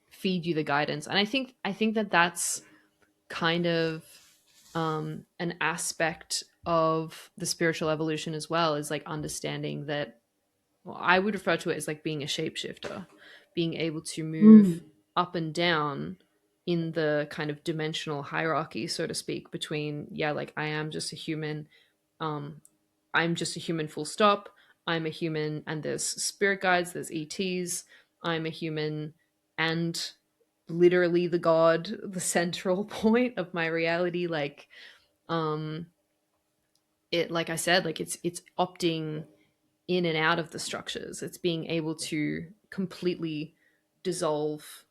feed you the guidance. And I think that that's kind of an aspect of the spiritual evolution as well, is like understanding that, well, I would refer to it as like being a shapeshifter, being able to move Mm. up and down in the kind of dimensional hierarchy, so to speak, between, yeah, like I am just a human, um, I'm just a human full stop. I'm a human and there's spirit guides, there's ETs. I'm a human and literally the god, the central point of my reality. Like, um, it, like I said, like it's opting in and out of the structures. It's being able to completely dissolve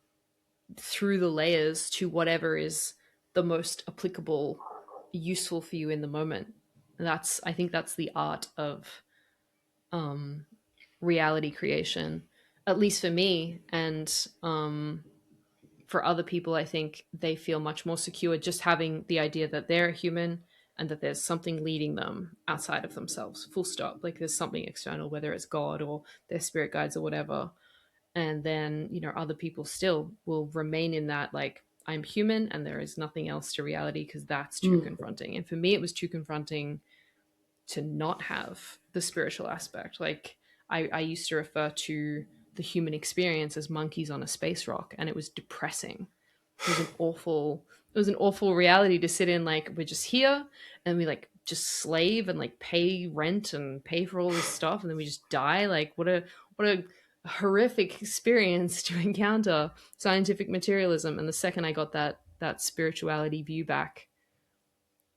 through the layers to whatever is the most applicable, useful for you in the moment. That's, I think that's the art of um, reality creation, at least for me. And for other people, I think they feel much more secure just having the idea that they're a human and that there's something leading them outside of themselves, full stop. Like there's something external, whether it's God or their spirit guides or whatever. And then, other people still will remain in that, like, I'm human and there is nothing else to reality, because that's too Mm. confronting. And for me, it was too confronting to not have the spiritual aspect. Like, I used to refer to the human experience as monkeys on a space rock, and it was depressing. It was an awful reality to sit in. Like, we're just here and we like just slave and like pay rent and pay for all this stuff, and then we just die. Like, what a horrific experience to encounter scientific materialism. And the second I got that spirituality view back,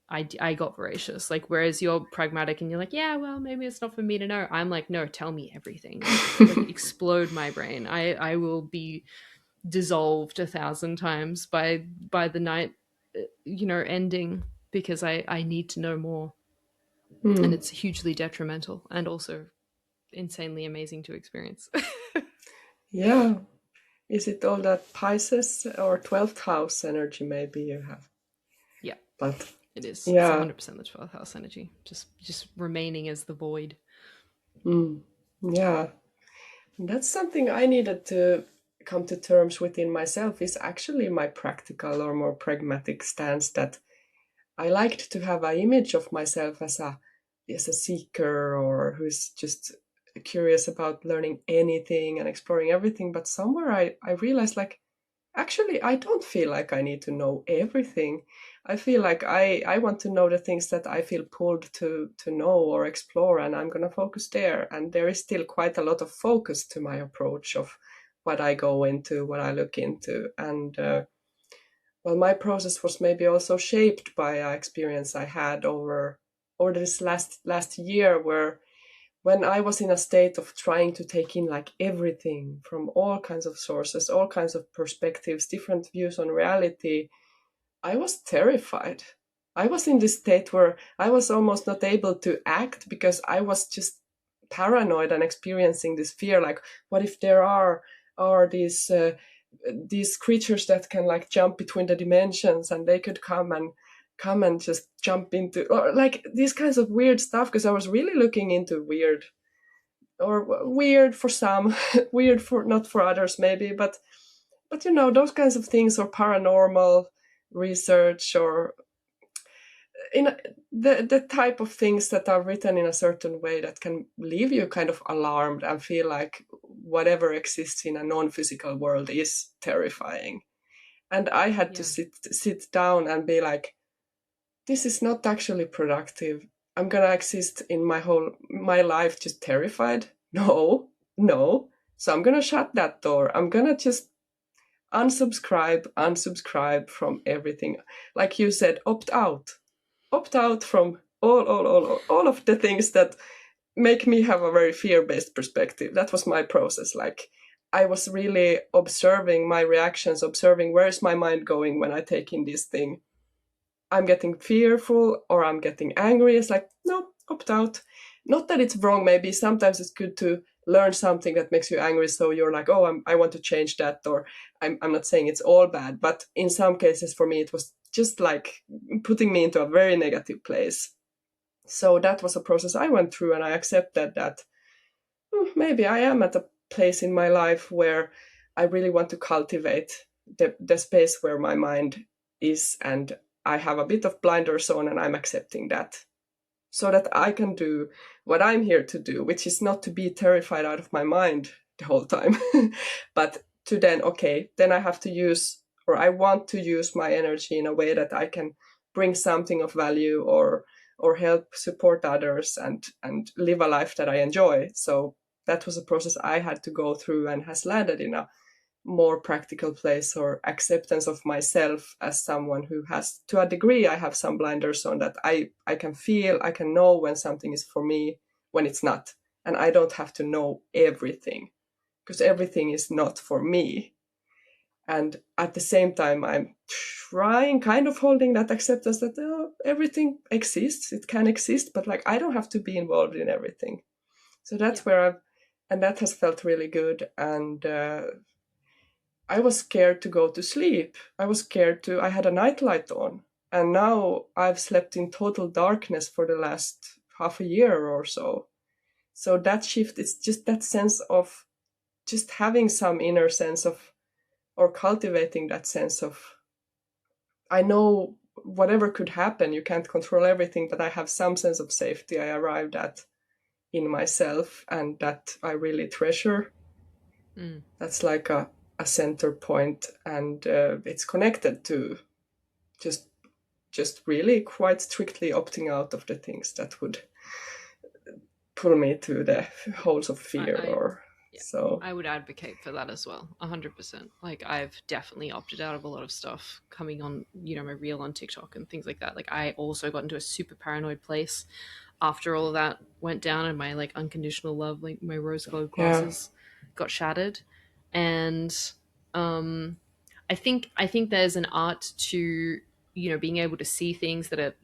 I got voracious. Like, whereas you're pragmatic and you're like, yeah, well, maybe it's not for me to know. I'm like, no, tell me everything. Like explode my brain. I will be dissolved 1,000 times by the night, ending, because I need to know more. And Hmm. it's hugely detrimental and also insanely amazing to experience. Yeah. Is it all that Pisces or 12th house energy maybe you have? Yeah, But it is. It's yeah. 100% the 12th house energy. Just remaining as the void. Mm. Yeah. That's something I needed to come to terms with in myself, is actually my practical or more pragmatic stance, that I liked to have an image of myself as a seeker, or who's just curious about learning anything and exploring everything. But somewhere I realized, like, actually, I don't feel like I need to know everything. I feel like I want to know the things that I feel pulled to know or explore, and I'm going to focus there. And there is still quite a lot of focus to my approach of what I go into, what I look into. And well, my process was maybe also shaped by an experience I had over this last year, where when I was in a state of trying to take in like everything from all kinds of sources, all kinds of perspectives, different views on reality, I was terrified. I was in this state where I was almost not able to act because I was just paranoid and experiencing this fear. Like, what if there are these creatures that can like jump between the dimensions, and they could come and just jump into, or like these kinds of weird stuff, because I was really looking into weird for some, weird for not for others maybe, but those kinds of things, or paranormal research, or in the type of things that are written in a certain way that can leave you kind of alarmed and feel like whatever exists in a non-physical world is terrifying. And I had to Yeah. sit down and be like, this is not actually productive. I'm gonna exist in my life just terrified. No, no. So I'm gonna shut that door. I'm gonna just unsubscribe from everything. Like you said, opt out from all of the things that make me have a very fear-based perspective. That was my process. Like, I was really observing my reactions, observing where is my mind going when I take in this thing. I'm getting fearful or I'm getting angry. It's like, no, opt out. Not that it's wrong. Maybe sometimes it's good to learn something that makes you angry. So you're like, oh, I want to change that. Or I'm not saying it's all bad. But in some cases, for me, it was just like putting me into a very negative place. So that was a process I went through. And I accepted that maybe I am at a place in my life where I really want to cultivate the space where my mind is, and I have a bit of blinders on, and I'm accepting that, so that I can do what I'm here to do, which is not to be terrified out of my mind the whole time, but to then, okay, then I have to use, or I want to use my energy in a way that I can bring something of value, or help support others, and live a life that I enjoy. So that was a process I had to go through, and has landed in a more practical place, or acceptance of myself as someone who has, to a degree, I have some blinders on, that I can feel, I can know when something is for me, when it's not. And I don't have to know everything, because everything is not for me. And at the same time, I'm trying, kind of holding that acceptance that everything exists, it can exist, but like I don't have to be involved in everything. So Yeah. that's where and that has felt really good. And I was scared to go to sleep. I had a nightlight on. And now I've slept in total darkness for the last half a year or so. So that shift, it's just that sense of just having some inner sense of, or cultivating that sense of, I know whatever could happen, you can't control everything, but I have some sense of safety I arrived at in myself, and that I really treasure. Mm. That's like a a center point, and it's connected to just really quite strictly opting out of the things that would pull me to the holes of fear, I or yeah, so. I would advocate for that as well, 100%. Like I've definitely opted out of a lot of stuff coming on, my reel on TikTok and things like that. Like I also got into a super paranoid place after all of that went down, and my like unconditional love, like my rose gold Yeah, glasses got shattered. And um I think there's an art to being able to see things that are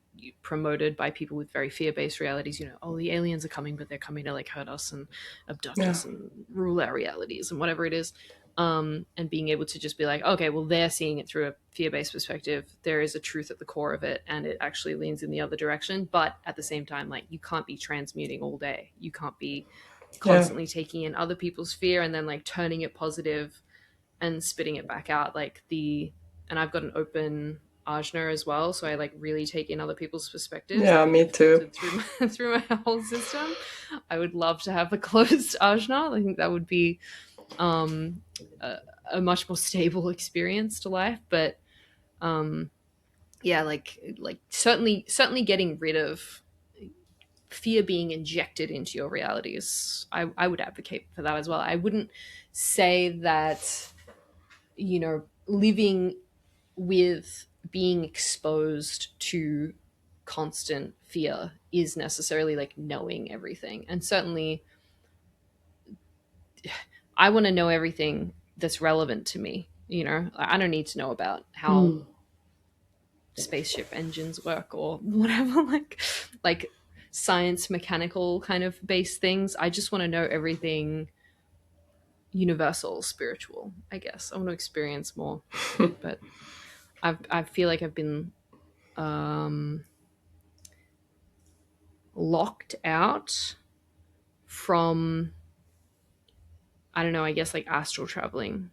promoted by people with very fear-based realities. Oh, the aliens are coming, but they're coming to like hurt us and abduct yeah, us and rule our realities and whatever it is. And being able to just be like, okay, well, they're seeing it through a fear-based perspective. There is a truth at the core of it, and it actually leans in the other direction. But at the same time, like you can't be transmuting all day. You can't be yeah, constantly taking in other people's fear and then like turning it positive and spitting it back out. And I've got an open ajna as well, so I like really take in other people's perspectives. I yeah. think Me I've too. filtered through my through my whole system. I would love to have a closed ajna. I think that would be um, a much more stable experience to life. But yeah, like certainly getting rid of fear being injected into your realities. I would advocate for that as well. I wouldn't say that living with being exposed to constant fear is necessarily like knowing everything. And certainly, I want to know everything that's relevant to me. I don't need to know about how Mm. spaceship engines work or whatever, like science, mechanical kind of based things. I just want to know everything universal, spiritual, I guess. I want to experience more. But I feel like I've been um, locked out from, I don't know, I guess like astral traveling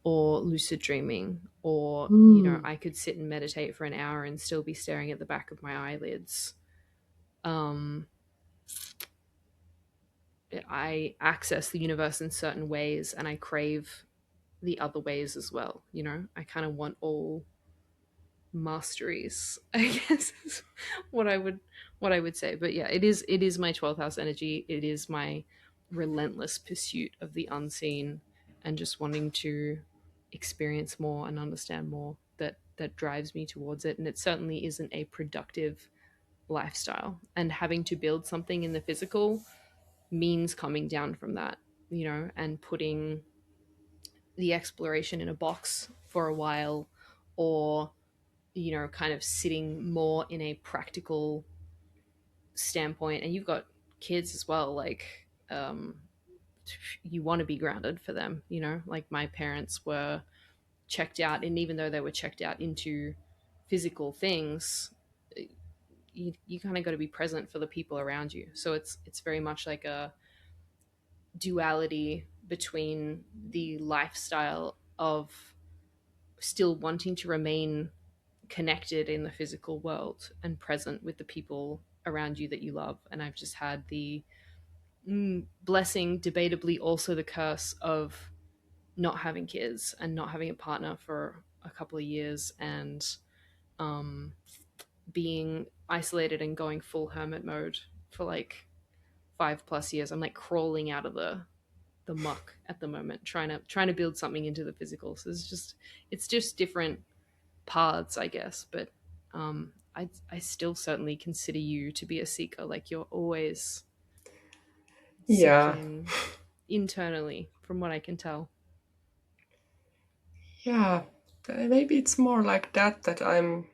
or lucid dreaming, or Mm. I could sit and meditate for an hour and still be staring at the back of my eyelids. um I access the universe in certain ways, and I crave the other ways as well. I kind of want all masteries, I guess, is what I would say. But yeah, it is my 12th house energy. It is my relentless pursuit of the unseen and just wanting to experience more and understand more that drives me towards it. And it certainly isn't a productive lifestyle, and having to build something in the physical means coming down from that, and putting the exploration in a box for a while, or kind of sitting more in a practical standpoint. And you've got kids as well, like you want to be grounded for them. Like my parents were checked out, and even though they were checked out into physical things, you kind of got to be present for the people around you. So it's very much like a duality between the lifestyle of still wanting to remain connected in the physical world and present with the people around you that you love. And I've just had the blessing, debatably also the curse, of not having kids and not having a partner for a couple of years, and um, being isolated and going full hermit mode for like 5+ years. I'm like crawling out of the muck at the moment, trying to build something into the physical. So it's just different paths, I guess. But I still certainly consider you to be a seeker. Like you're always Yeah, seeking internally, from what I can tell. yeah. Maybe it's more like that I'm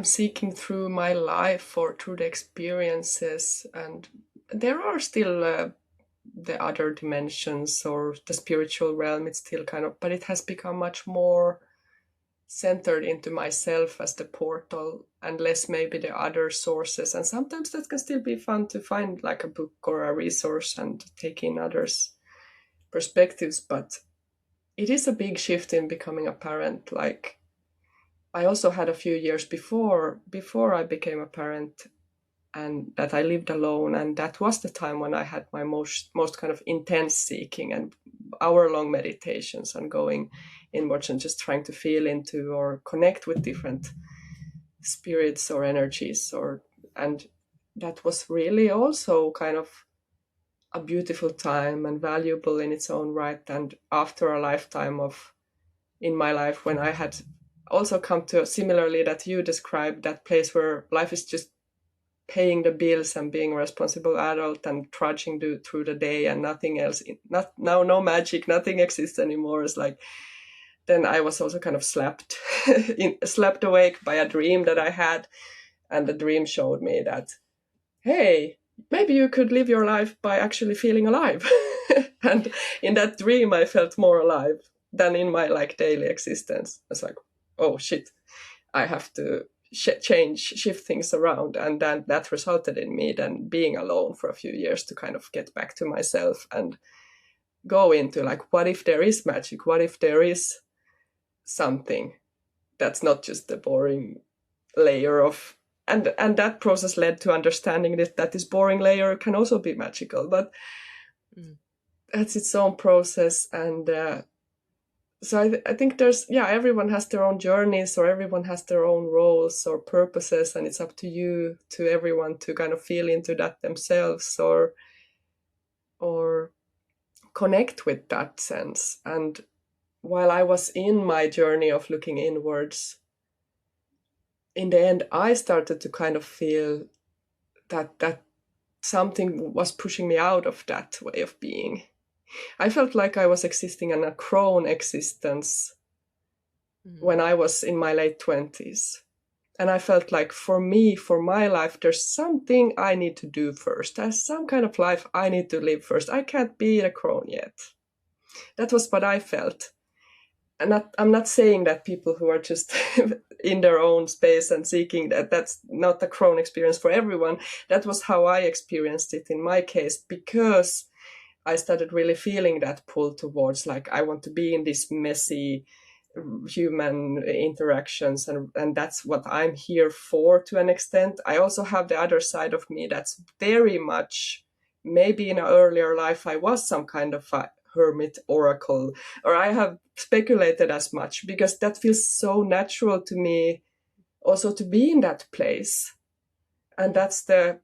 seeking through my life or through the experiences, and there are still the other dimensions or the spiritual realm. It's still kind of, but it has become much more centered into myself as the portal, and less maybe the other sources. And sometimes that can still be fun to find like a book or a resource and take in others' perspectives. But it is a big shift in becoming a parent. Like I also had a few years before I became a parent and that I lived alone. And that was the time when I had my most kind of intense seeking and hour-long meditations and going inwards and just trying to feel into or connect with different spirits or energies. And that was really also kind of a beautiful time and valuable in its own right. And after a lifetime of in my life when I had also come to similarly that you described that place where life is just paying the bills and being a responsible adult and trudging through the day and nothing else, not now, no magic, nothing exists anymore. It's like, then I was also kind of slept awake by a dream that I had. And the dream showed me that, hey, maybe you could live your life by actually feeling alive. And in that dream, I felt more alive than in my like daily existence. It's like, oh shit, I have to shift things around. And then that resulted in me then being alone for a few years to kind of get back to myself and go into like, what if there is magic? What if there is something that's not just the boring layer of, and that process led to understanding that this boring layer can also be magical, but that's its own process. And so I think there's, everyone has their own journeys or everyone has their own roles or purposes, and it's up to you, to everyone, to kind of feel into that themselves or connect with that sense. And while I was in my journey of looking inwards, in the end, I started to kind of feel that something was pushing me out of that way of being. I felt like I was existing in a crone existence when I was in my late 20s. And I felt like for me, for my life, there's something I need to do first. There's some kind of life I need to live first. I can't be a crone yet. That was what I felt. And I'm not saying that people who are just in their own space and seeking that's not a crone experience for everyone. That was how I experienced it in my case, because I started really feeling that pull towards like, I want to be in these messy human interactions, and that's what I'm here for to an extent. I also have the other side of me that's very much, maybe in an earlier life I was some kind of a hermit oracle, or I have speculated as much, because that feels so natural to me also to be in that place. And that's the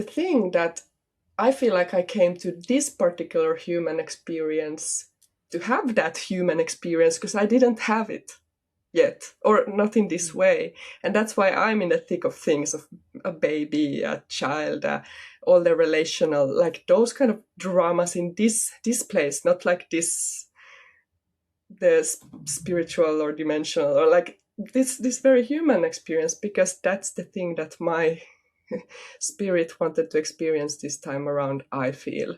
thing that I feel like I came to this particular human experience to have that human experience, because I didn't have it yet, or not in this way. And that's why I'm in the thick of things, of a baby, a child, all the relational, like those kind of dramas in this place, not like this, the spiritual or dimensional, or like this very human experience, because that's the thing that my spirit wanted to experience this time around, I feel.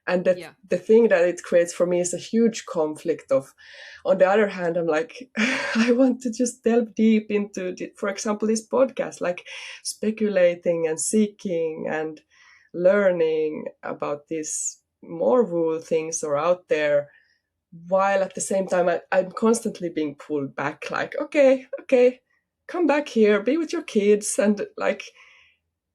And the thing that it creates for me is a huge conflict of, on the other hand, I'm like, I want to just delve deep into, for example, this podcast, like speculating and seeking and learning about these more woo things or out there, while at the same time I'm constantly being pulled back, like, okay, come back here, be with your kids, and like,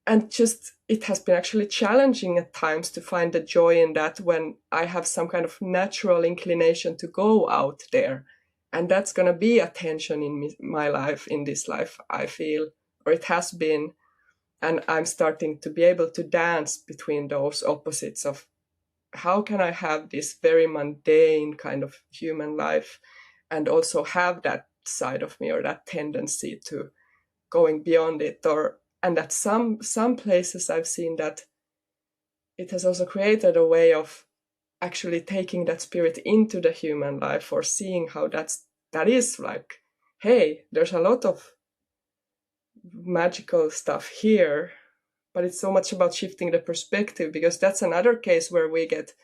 and just, it has been actually challenging at times to find the joy in that when I have some kind of natural inclination to go out there. And that's going to be a tension in my life, in this life, I feel, or it has been. And I'm starting to be able to dance between those opposites of, how can I have this very mundane kind of human life and also have that side of me, or that tendency to going beyond it, and at some places I've seen that it has also created a way of actually taking that spirit into the human life, or seeing how that is like, hey, there's a lot of magical stuff here, but it's so much about shifting the perspective, because that's another case where we get,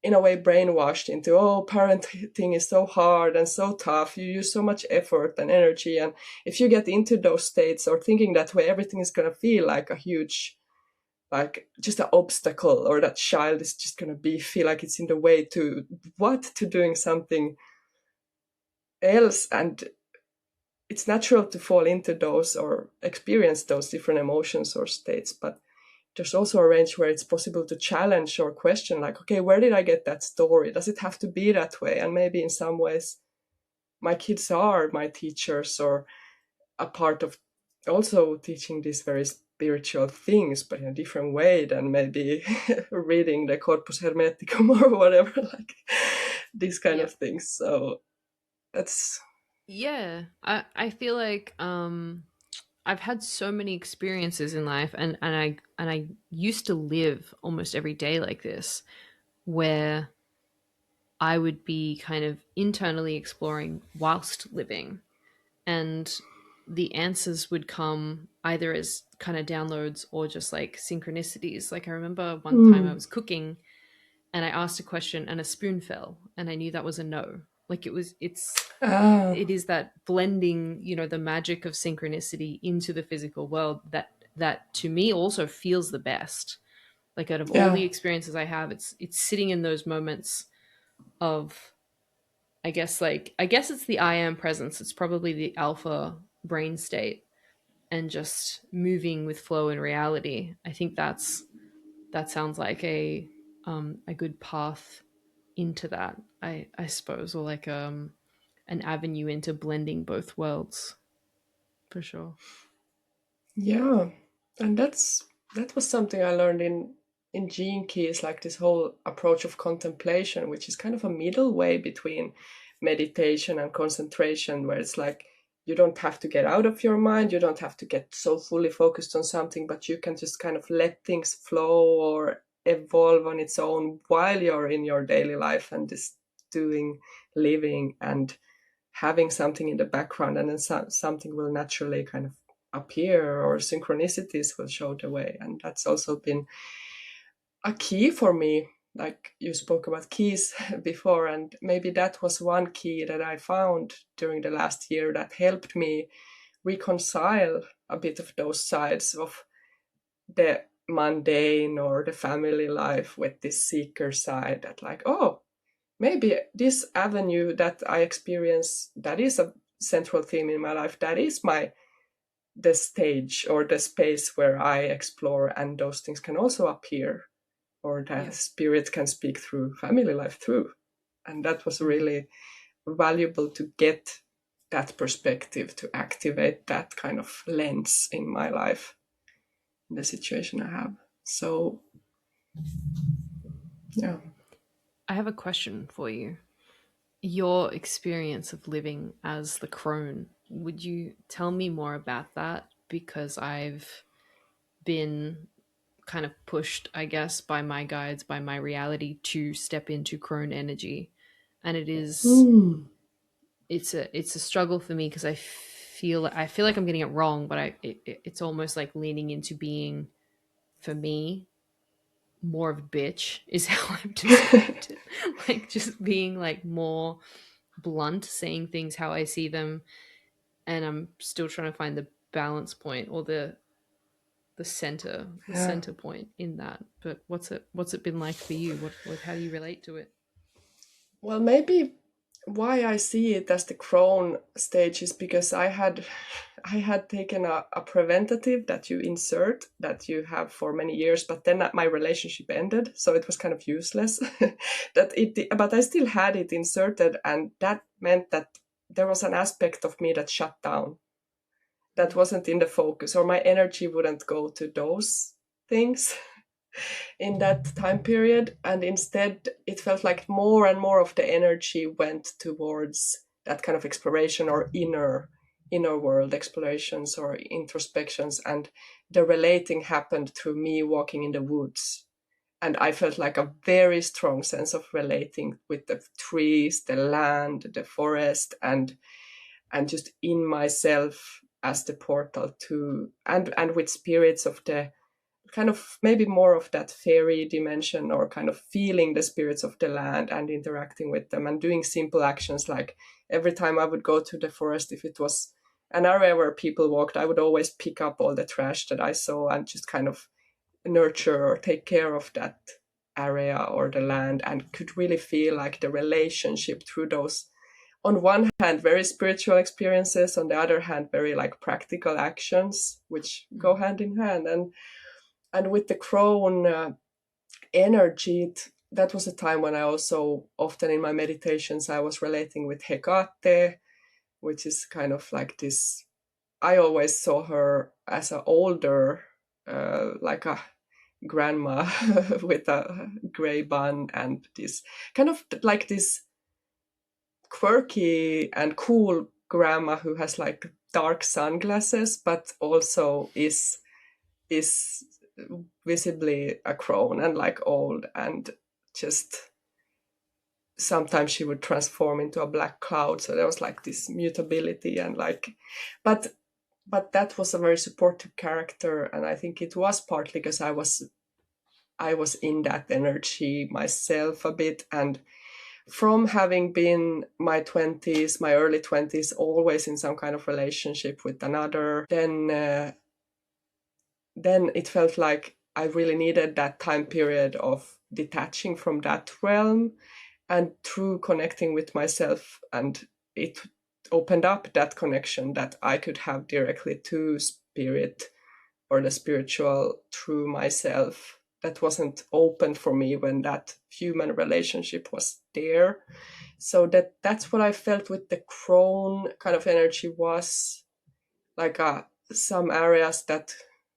in a way, brainwashed into, oh, parenting is so hard and so tough, you use so much effort and energy, and if you get into those states or thinking that way, everything is going to feel like a huge, like just an obstacle, or that child is just going to feel like it's in the way to doing something else. And it's natural to fall into those or experience those different emotions or states, but there's also a range where it's possible to challenge or question, like, okay, where did I get that story? Does it have to be that way? And maybe in some ways my kids are my teachers, or a part of also teaching these very spiritual things, but in a different way than maybe reading the Corpus Hermeticum or whatever, like these kind Yeah. of things. So that's Yeah. I feel like I've had so many experiences in life, and I used to live almost every day like this, where I would be kind of internally exploring whilst living, and the answers would come either as kind of downloads or just like synchronicities. Like I remember one time I mm, was cooking and I asked a question and a spoon fell, and I knew that was a no. Like ah, it is that blending, the magic of synchronicity into the physical world that to me also feels the best. Like out of all yeah, the experiences I have, it's sitting in those moments of, I guess it's the I am presence. It's probably the alpha brain state and just moving with flow and reality. I think that sounds like a good path into that. I suppose, or like an avenue into blending both worlds for sure. yeah. And that was something I learned in Gene Keys, like this whole approach of contemplation, which is kind of a middle way between meditation and concentration, where it's like you don't have to get out of your mind, you don't have to get so fully focused on something, but you can just kind of let things flow or evolve on its own while you're in your daily life and just doing, living, and having something in the background, and then something will naturally kind of appear, or synchronicities will show the way. And that's also been a key for me. Like you spoke about keys before, and maybe that was one key that I found during the last year that helped me reconcile a bit of those sides of the mundane or the family life with this seeker side, that like, oh, maybe this avenue that I experience, that is a central theme in my life, that is my the stage or the space where I explore, and those things can also appear, or the Yeah. spirit can speak through family life through. And that was Mm. really valuable to get that perspective, to activate that kind of lens in my life, in the situation I have. So yeah. I have a question for you. Your experience of living as the crone, would you tell me more about that? Because I've been kind of pushed, I guess, by my guides, by my reality to step into crone energy. And Hmm. it's a struggle for me because I feel like I'm getting it wrong, but it's almost like leaning into being, for me, more of a bitch is how I've described it. Like just being like more blunt, saying things how I see them, and I'm still trying to find the balance point or the Yeah. center point in that. But what's it been like for you? What how do you relate to it? Well, maybe why I see it as the crone stage is because I had taken a preventative that you insert, that you have for many years, but then my relationship ended, so it was kind of useless. But I still had it inserted, and that meant that there was an aspect of me that shut down, that wasn't in the focus, or my energy wouldn't go to those things in that time period. And instead it felt like more and more of the energy went towards that kind of exploration, or inner world explorations or introspections. And the relating happened through me walking in the woods, and I felt like a very strong sense of relating with the trees, the land, the forest, and just in myself as the portal to, and with spirits of the kind of maybe more of that fairy dimension, or kind of feeling the spirits of the land and interacting with them, and doing simple actions like every time I would go to the forest, if it was an area where people walked, I would always pick up all the trash that I saw and just kind of nurture or take care of that area or the land, and could really feel like the relationship through those on one hand very spiritual experiences, on the other hand very like practical actions which go hand in hand. And with the crone energy, that was a time when I also often in my meditations I was relating with Hecate, which is kind of like this. I always saw her as an older, like a grandma with a gray bun and this kind of like this quirky and cool grandma who has like dark sunglasses, but also is visibly a crone and like old, and just sometimes she would transform into a black cloud. So there was like this mutability and like, but that was a very supportive character, and I think it was partly because I was in that energy myself a bit, and from having been my 20s, my early 20s, always in some kind of relationship with another, then it felt like I really needed that time period of detaching from that realm, and through connecting with myself, and it opened up that connection that I could have directly to spirit or the spiritual through myself, that wasn't open for me when that human relationship was there. So that's what I felt with the crone kind of energy, was like some areas that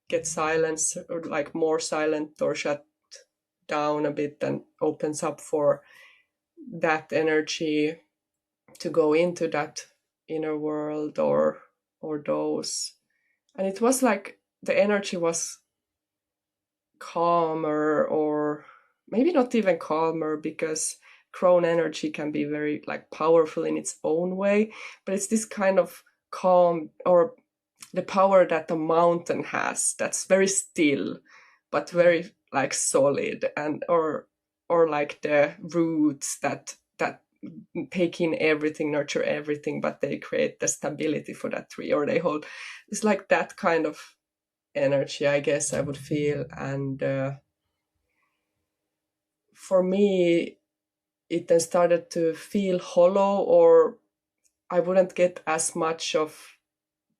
get silenced or like more silent or shut down a bit, and opens up for that energy to go into that inner world or those. And it was like the energy was calmer, or maybe not even calmer, because crone energy can be very like powerful in its own way, but it's this kind of calm, or the power that the mountain has, that's very still but very like solid, and or like the roots that take in everything, nurture everything, but they create the stability for that tree, or they hold. It's like that kind of energy, I guess I would feel. And for me, it then started to feel hollow, or I wouldn't get as much of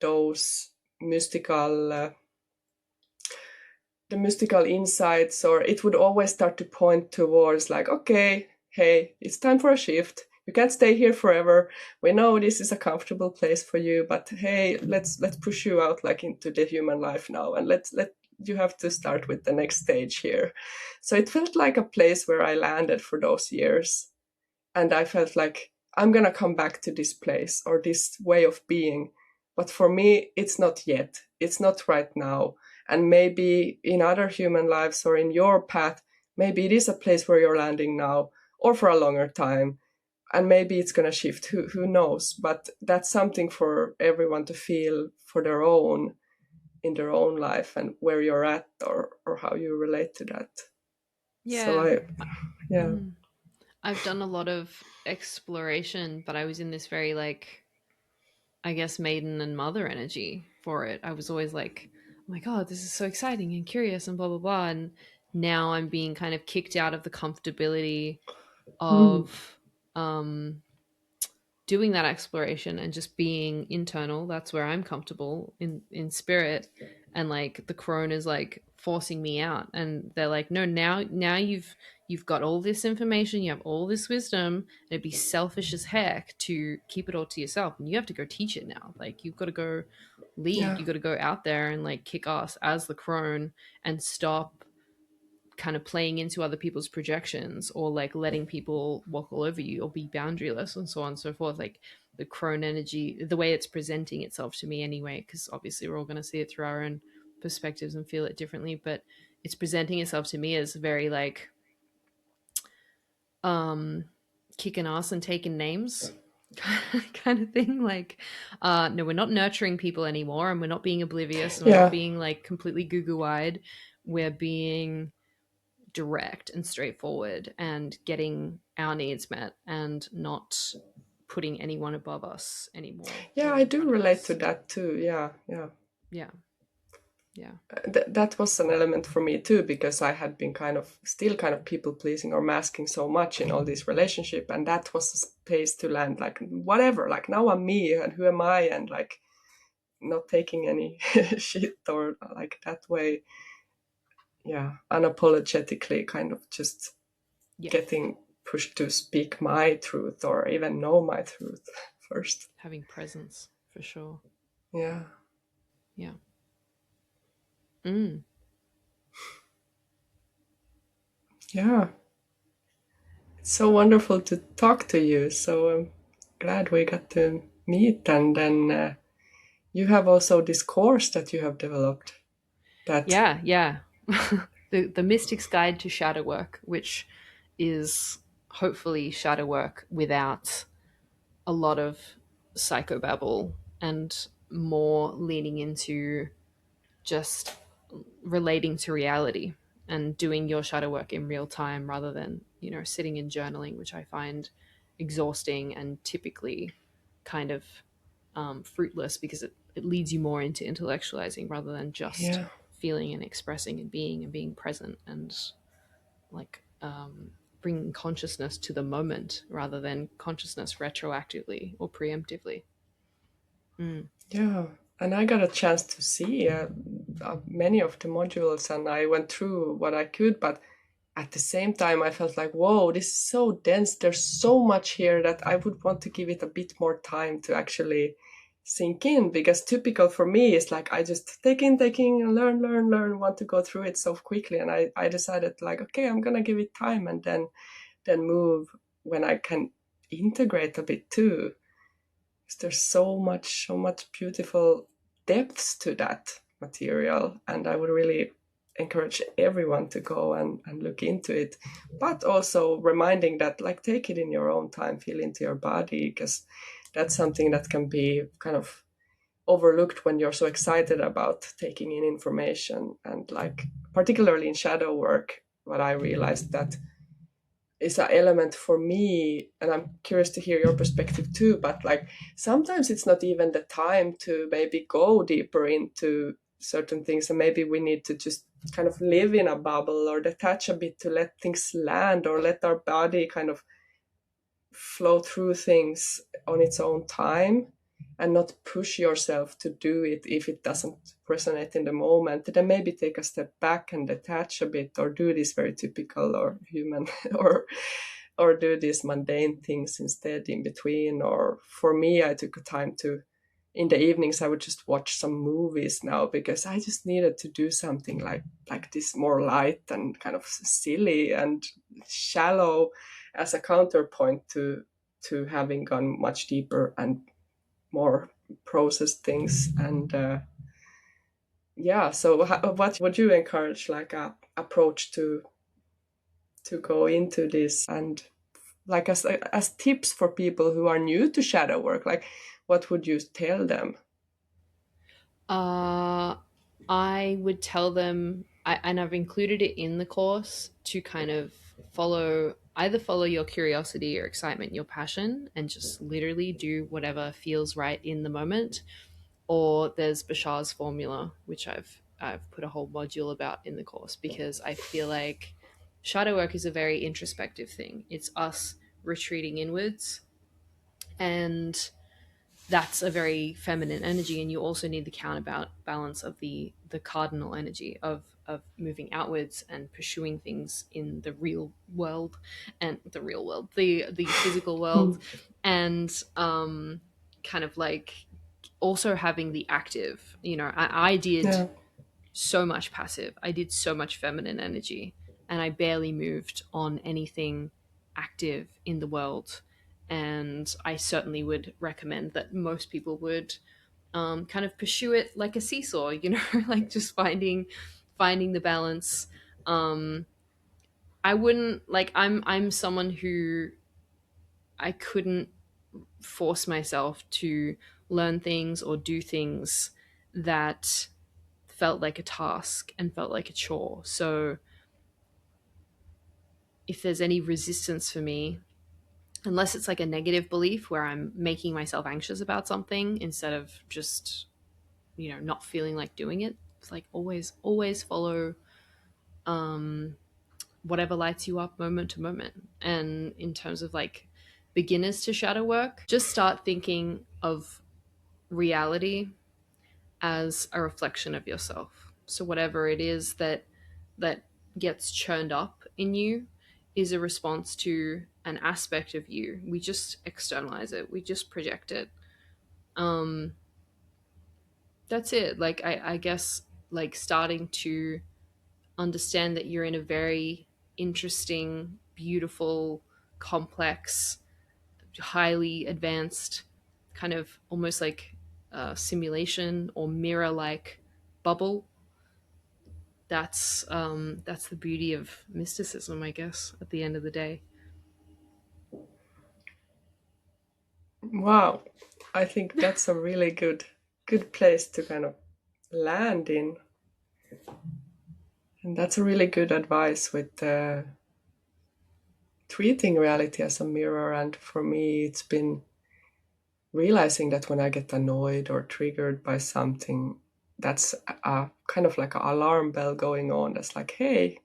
those mystical the mystical insights, or it would always start to point towards like, okay, hey, it's time for a shift. You can't stay here forever. We know this is a comfortable place for you, but hey, let's push you out like into the human life now, and let you have to start with the next stage here. So it felt like a place where I landed for those years, and I felt like I'm gonna come back to this place or this way of being. But for me, it's not yet. It's not right now. And maybe in other human lives or in your path, maybe it is a place where you're landing now, or for a longer time. And maybe it's gonna shift. Who knows? But that's something for everyone to feel for their own, in their own life, and where you're at, or how you relate to that. So Yeah. yeah. Mm. I've done a lot of exploration, but I was in this very like, I guess, maiden and mother energy for it. I was always like, oh my God, this is so exciting and curious and blah, blah, blah. And now I'm being kind of kicked out of the comfortability Mm. of doing that exploration and just being internal. That's where I'm comfortable in spirit. And like the crone is like forcing me out, and they're like, no, now you've got all this information, you have all this wisdom, and it'd be selfish as heck to keep it all to yourself, and you have to go teach it now. Like you've got to go lead, Yeah. you got to go out there and like kick ass as the crone, and stop kind of playing into other people's projections, or like letting people walk all over you, or be boundaryless, and so on and so forth. Like the crone energy, the way it's presenting itself to me anyway, because obviously we're all going to see it through our own perspectives and feel it differently, but it's presenting itself to me as very like um kicking ass and taking names kind of thing. Like no, we're not nurturing people anymore, and we're not being oblivious, and we're not Yeah. being like completely goo-goo-eyed. We're being direct and straightforward and getting our needs met, and not putting anyone above us anymore Yeah, or I in do front of relate to us. that too. Yeah, yeah. Yeah. Yeah. That was an element for me too, because I had been kind of still kind of people pleasing or masking so much in all these relationship, and that was a space to land, like whatever, like now I'm me and who am I, and like not taking any shit or like that way. Yeah, unapologetically kind of just Yeah. getting pushed to speak my truth or even know my truth first. Having presence for sure. Yeah. Yeah. Mm. Yeah. It's so wonderful to talk to you. So I'm glad we got to meet. And then you have also this course that you have developed that, Yeah, yeah. The Mystic's Guide to Shadow Work, which is hopefully shadow work without a lot of psychobabble and more leaning into just relating to reality and doing your shadow work in real time rather than, sitting and journaling, which I find exhausting and typically kind of fruitless because it leads you more into intellectualizing rather than just yeah, feeling and expressing and being present and like bringing consciousness to the moment rather than consciousness retroactively or preemptively. Mm. yeah. And I got a chance to see many of the modules and I went through what I could, but at the same time, I felt like, whoa, this is so dense. There's so much here that I would want to give it a bit more time to actually sink in. Because typical for me is like I just taking, and learn, want to go through it so quickly. And I decided like, okay, I'm gonna give it time and then move when I can integrate a bit too. 'Cause there's so much beautiful depths to that material, and I would really encourage everyone to go and look into it, but also reminding that like take it in your own time, feel into your body, because that's something that can be kind of overlooked when you're so excited about taking in information. And like particularly in shadow work, what I realized that is an element for me, and I'm curious to hear your perspective too, but like sometimes it's not even the time to maybe go deeper into certain things, and maybe we need to just kind of live in a bubble or detach a bit to let things land or let our body kind of flow through things on its own time and not push yourself to do it if it doesn't resonate in the moment. Then maybe take a step back and detach a bit, or do this very typical or human or do these mundane things instead in between. Or for me, I took a time to in the evenings I would just watch some movies now, because I just needed to do something like this, more light and kind of silly and shallow, as a counterpoint to having gone much deeper and more processed things. And yeah, so what would you encourage, like a approach to go into this, and like as tips for people who are new to shadow work, like what would you tell them? Uh, I would tell them, and I've included it in the course to kind of follow your curiosity, your excitement, your passion, and just literally do whatever feels right in the moment. Or there's Bashar's formula, which I've put a whole module about in the course because I feel like shadow work is a very introspective thing. It's us retreating inwards, and that's a very feminine energy, and you also need the counterbalance of the cardinal energy of moving outwards and pursuing things in the real world, and the physical world, and kind of like also having the active. I did Yeah. so much passive. I did so much feminine energy, and I barely moved on anything active in the world. And I certainly would recommend that most people would kind of pursue it like a seesaw, like just finding the balance. I wouldn't like I'm someone who I couldn't force myself to learn things or do things that felt like a task and felt like a chore. So if there's any resistance for me, unless it's like a negative belief where I'm making myself anxious about something instead of just, not feeling like doing it, It's like always follow whatever lights you up moment to moment. And in terms of like beginners to shadow work, just start thinking of reality as a reflection of yourself. So whatever it is that gets churned up in you is a response to an aspect of you. We just externalize it. We just project it. Um, that's it. Like I guess like starting to understand that you're in a very interesting, beautiful, complex, highly advanced kind of almost like simulation or mirror like bubble. That's the beauty of mysticism, I guess, at the end of the day. Wow, I think that's a really good place to kind of land in, and that's a really good advice with treating reality as a mirror. And for me, it's been realizing that when I get annoyed or triggered by something, that's a kind of like an alarm bell going on. That's like, hey,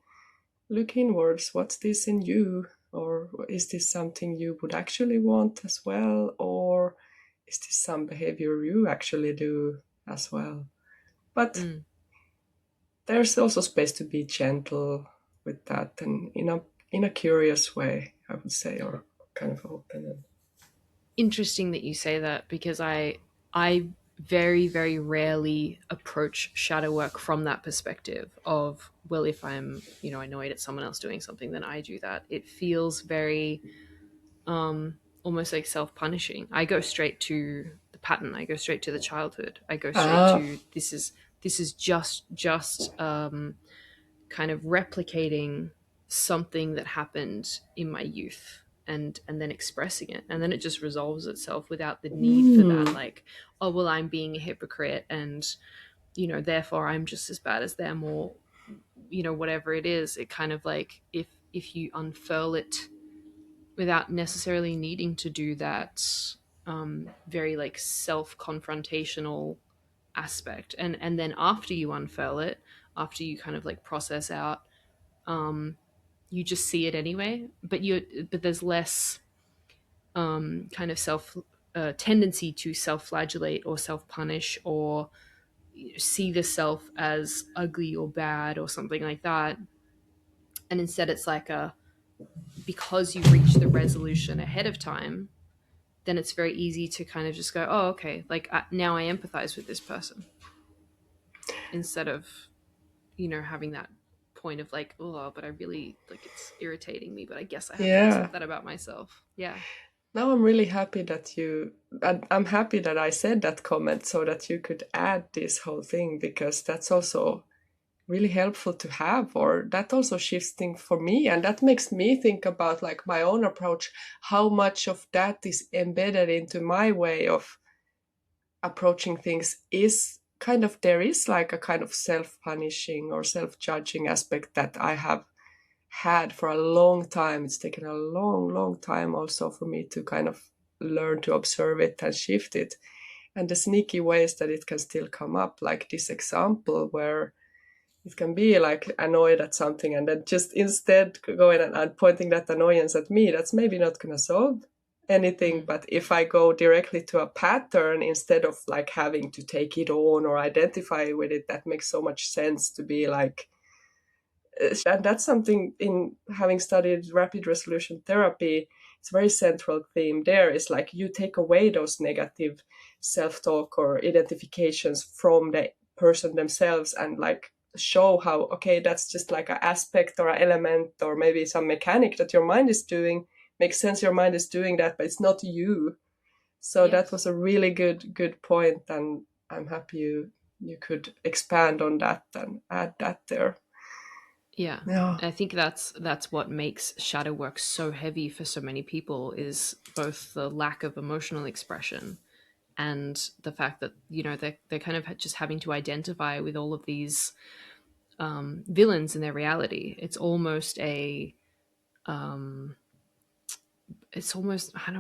look inwards. What's this in you? Or is this something you would actually want as well? Or is this some behavior you actually do as well? But Mm. there's also space to be gentle with that, and in a curious way, I would say, or kind of open. And Interesting that you say that because I very rarely approach shadow work from that perspective of, well, if I'm, annoyed at someone else doing something, then I do that. It feels very almost like self-punishing. I go straight to the pattern. I go straight to the childhood. I go straight ah, to this is just kind of replicating something that happened in my youth, and then expressing it, and then it just resolves itself without the need for that, mm, like, oh well, I'm being a hypocrite, and therefore I'm just as bad as them, or whatever it is. It kind of like, if you unfurl it without necessarily needing to do that very like self-confrontational aspect, and then after you unfurl it, after you kind of like process out, you just see it anyway, but there's less kind of self tendency to self-flagellate or self-punish, or see the self as ugly or bad or something like that. And instead it's like a, because you've reached the resolution ahead of time, then it's very easy to kind of just go, oh, okay, like now I empathize with this person, instead of having that point of like, oh, but I really like, it's irritating me, but I guess I have to yeah. accept that about myself. Yeah. Now I'm really happy that I'm happy that I said that comment so that you could add this whole thing, because that's also really helpful to have, or that also shifts things for me, and that makes me think about like my own approach, how much of that is embedded into my way of approaching things. Is kind of, there is like a kind of self-punishing or self-judging aspect that I have had for a long time. It's taken a long time also for me to kind of learn to observe it and shift it, and the sneaky ways that it can still come up, like this example where it can be like annoyed at something and then just instead going and pointing that annoyance at me. That's maybe not going to solve anything, Mm. but if I go directly to a pattern instead of like having to take it on or identify with it, that makes so much sense to be like, and that's something, in having studied rapid resolution therapy, it's a very central theme there, is like you take away those negative self-talk or identifications from the person themselves, and like show how, okay, that's just like an aspect or an element or maybe some mechanic that your mind is doing. Makes sense, your mind is doing that, but it's not you. So that was Yes. a really good point, and I'm happy you could expand on that and add that there. Yeah. Yeah. I think that's what makes shadow work so heavy for so many people, is both the lack of emotional expression and the fact that they're kind of just having to identify with all of these villains in their reality. It's almost, I don't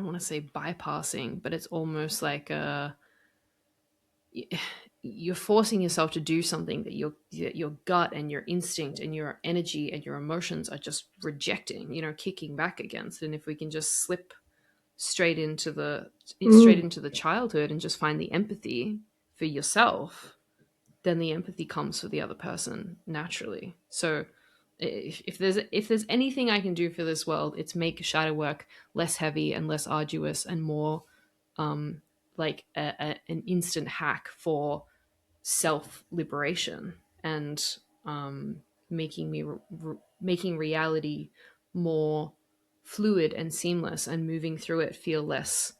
want to say bypassing, but it's almost like a, you're forcing yourself to do something that your gut and your instinct and your energy and your emotions are just rejecting, kicking back against. And if we can just slip straight into Mm. the childhood and just find the empathy for yourself, then the empathy comes for the other person naturally. So if there's anything I can do for this world, it's make shadow work less heavy and less arduous and more like an instant hack for self liberation and making reality more fluid and seamless, and moving through it feel less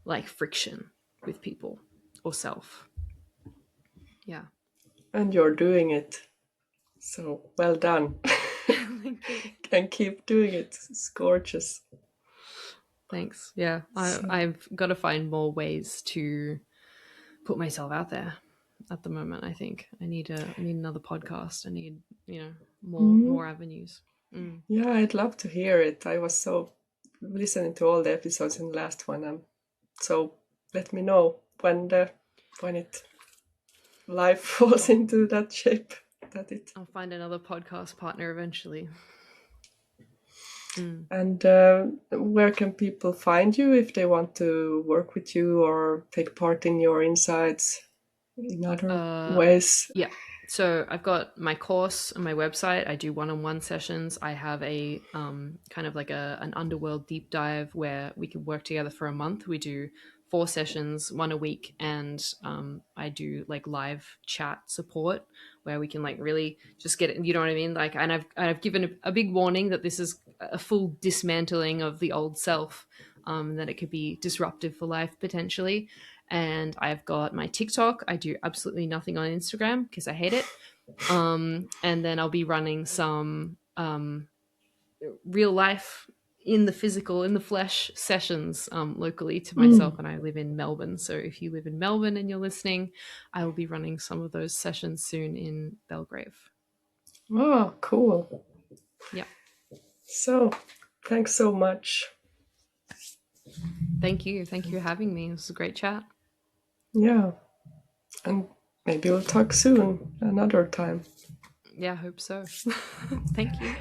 like friction with people or self. Yeah. And you're doing it. So well done. Thank you. And keep doing it. It's gorgeous. Thanks. Yeah, So, I've got to find more ways to put myself out there. At the moment, I think I need another podcast. I need more avenues. Mm. yeah, I'd love to hear it. I was so listening to all the episodes in the last one. So let me know when it life falls into that shape that it. I'll find another podcast partner eventually. Mm. And where can people find you if they want to work with you or take part in your insights in other ways? Yeah. So I've got my course on my website. I do one-on-one sessions. I have a kind of like an underworld deep dive where we can work together for a month. We do 4 sessions, one a week, and I do like live chat support where we can like really just get it. You know what I mean? Like, and I've given a big warning that this is a full dismantling of the old self, that it could be disruptive for life potentially. And I've got my TikTok. I do absolutely nothing on Instagram because I hate it. And then I'll be running some real life in the physical, in the flesh sessions locally to myself. And I live in Melbourne. So if you live in Melbourne and you're listening, I will be running some of those sessions soon in Belgrave. Oh, cool. Yeah. So, thanks so much. Thank you. Thank you for having me. It was a great chat. Yeah. And maybe we'll talk soon, another time. Yeah, I hope so. Thank you.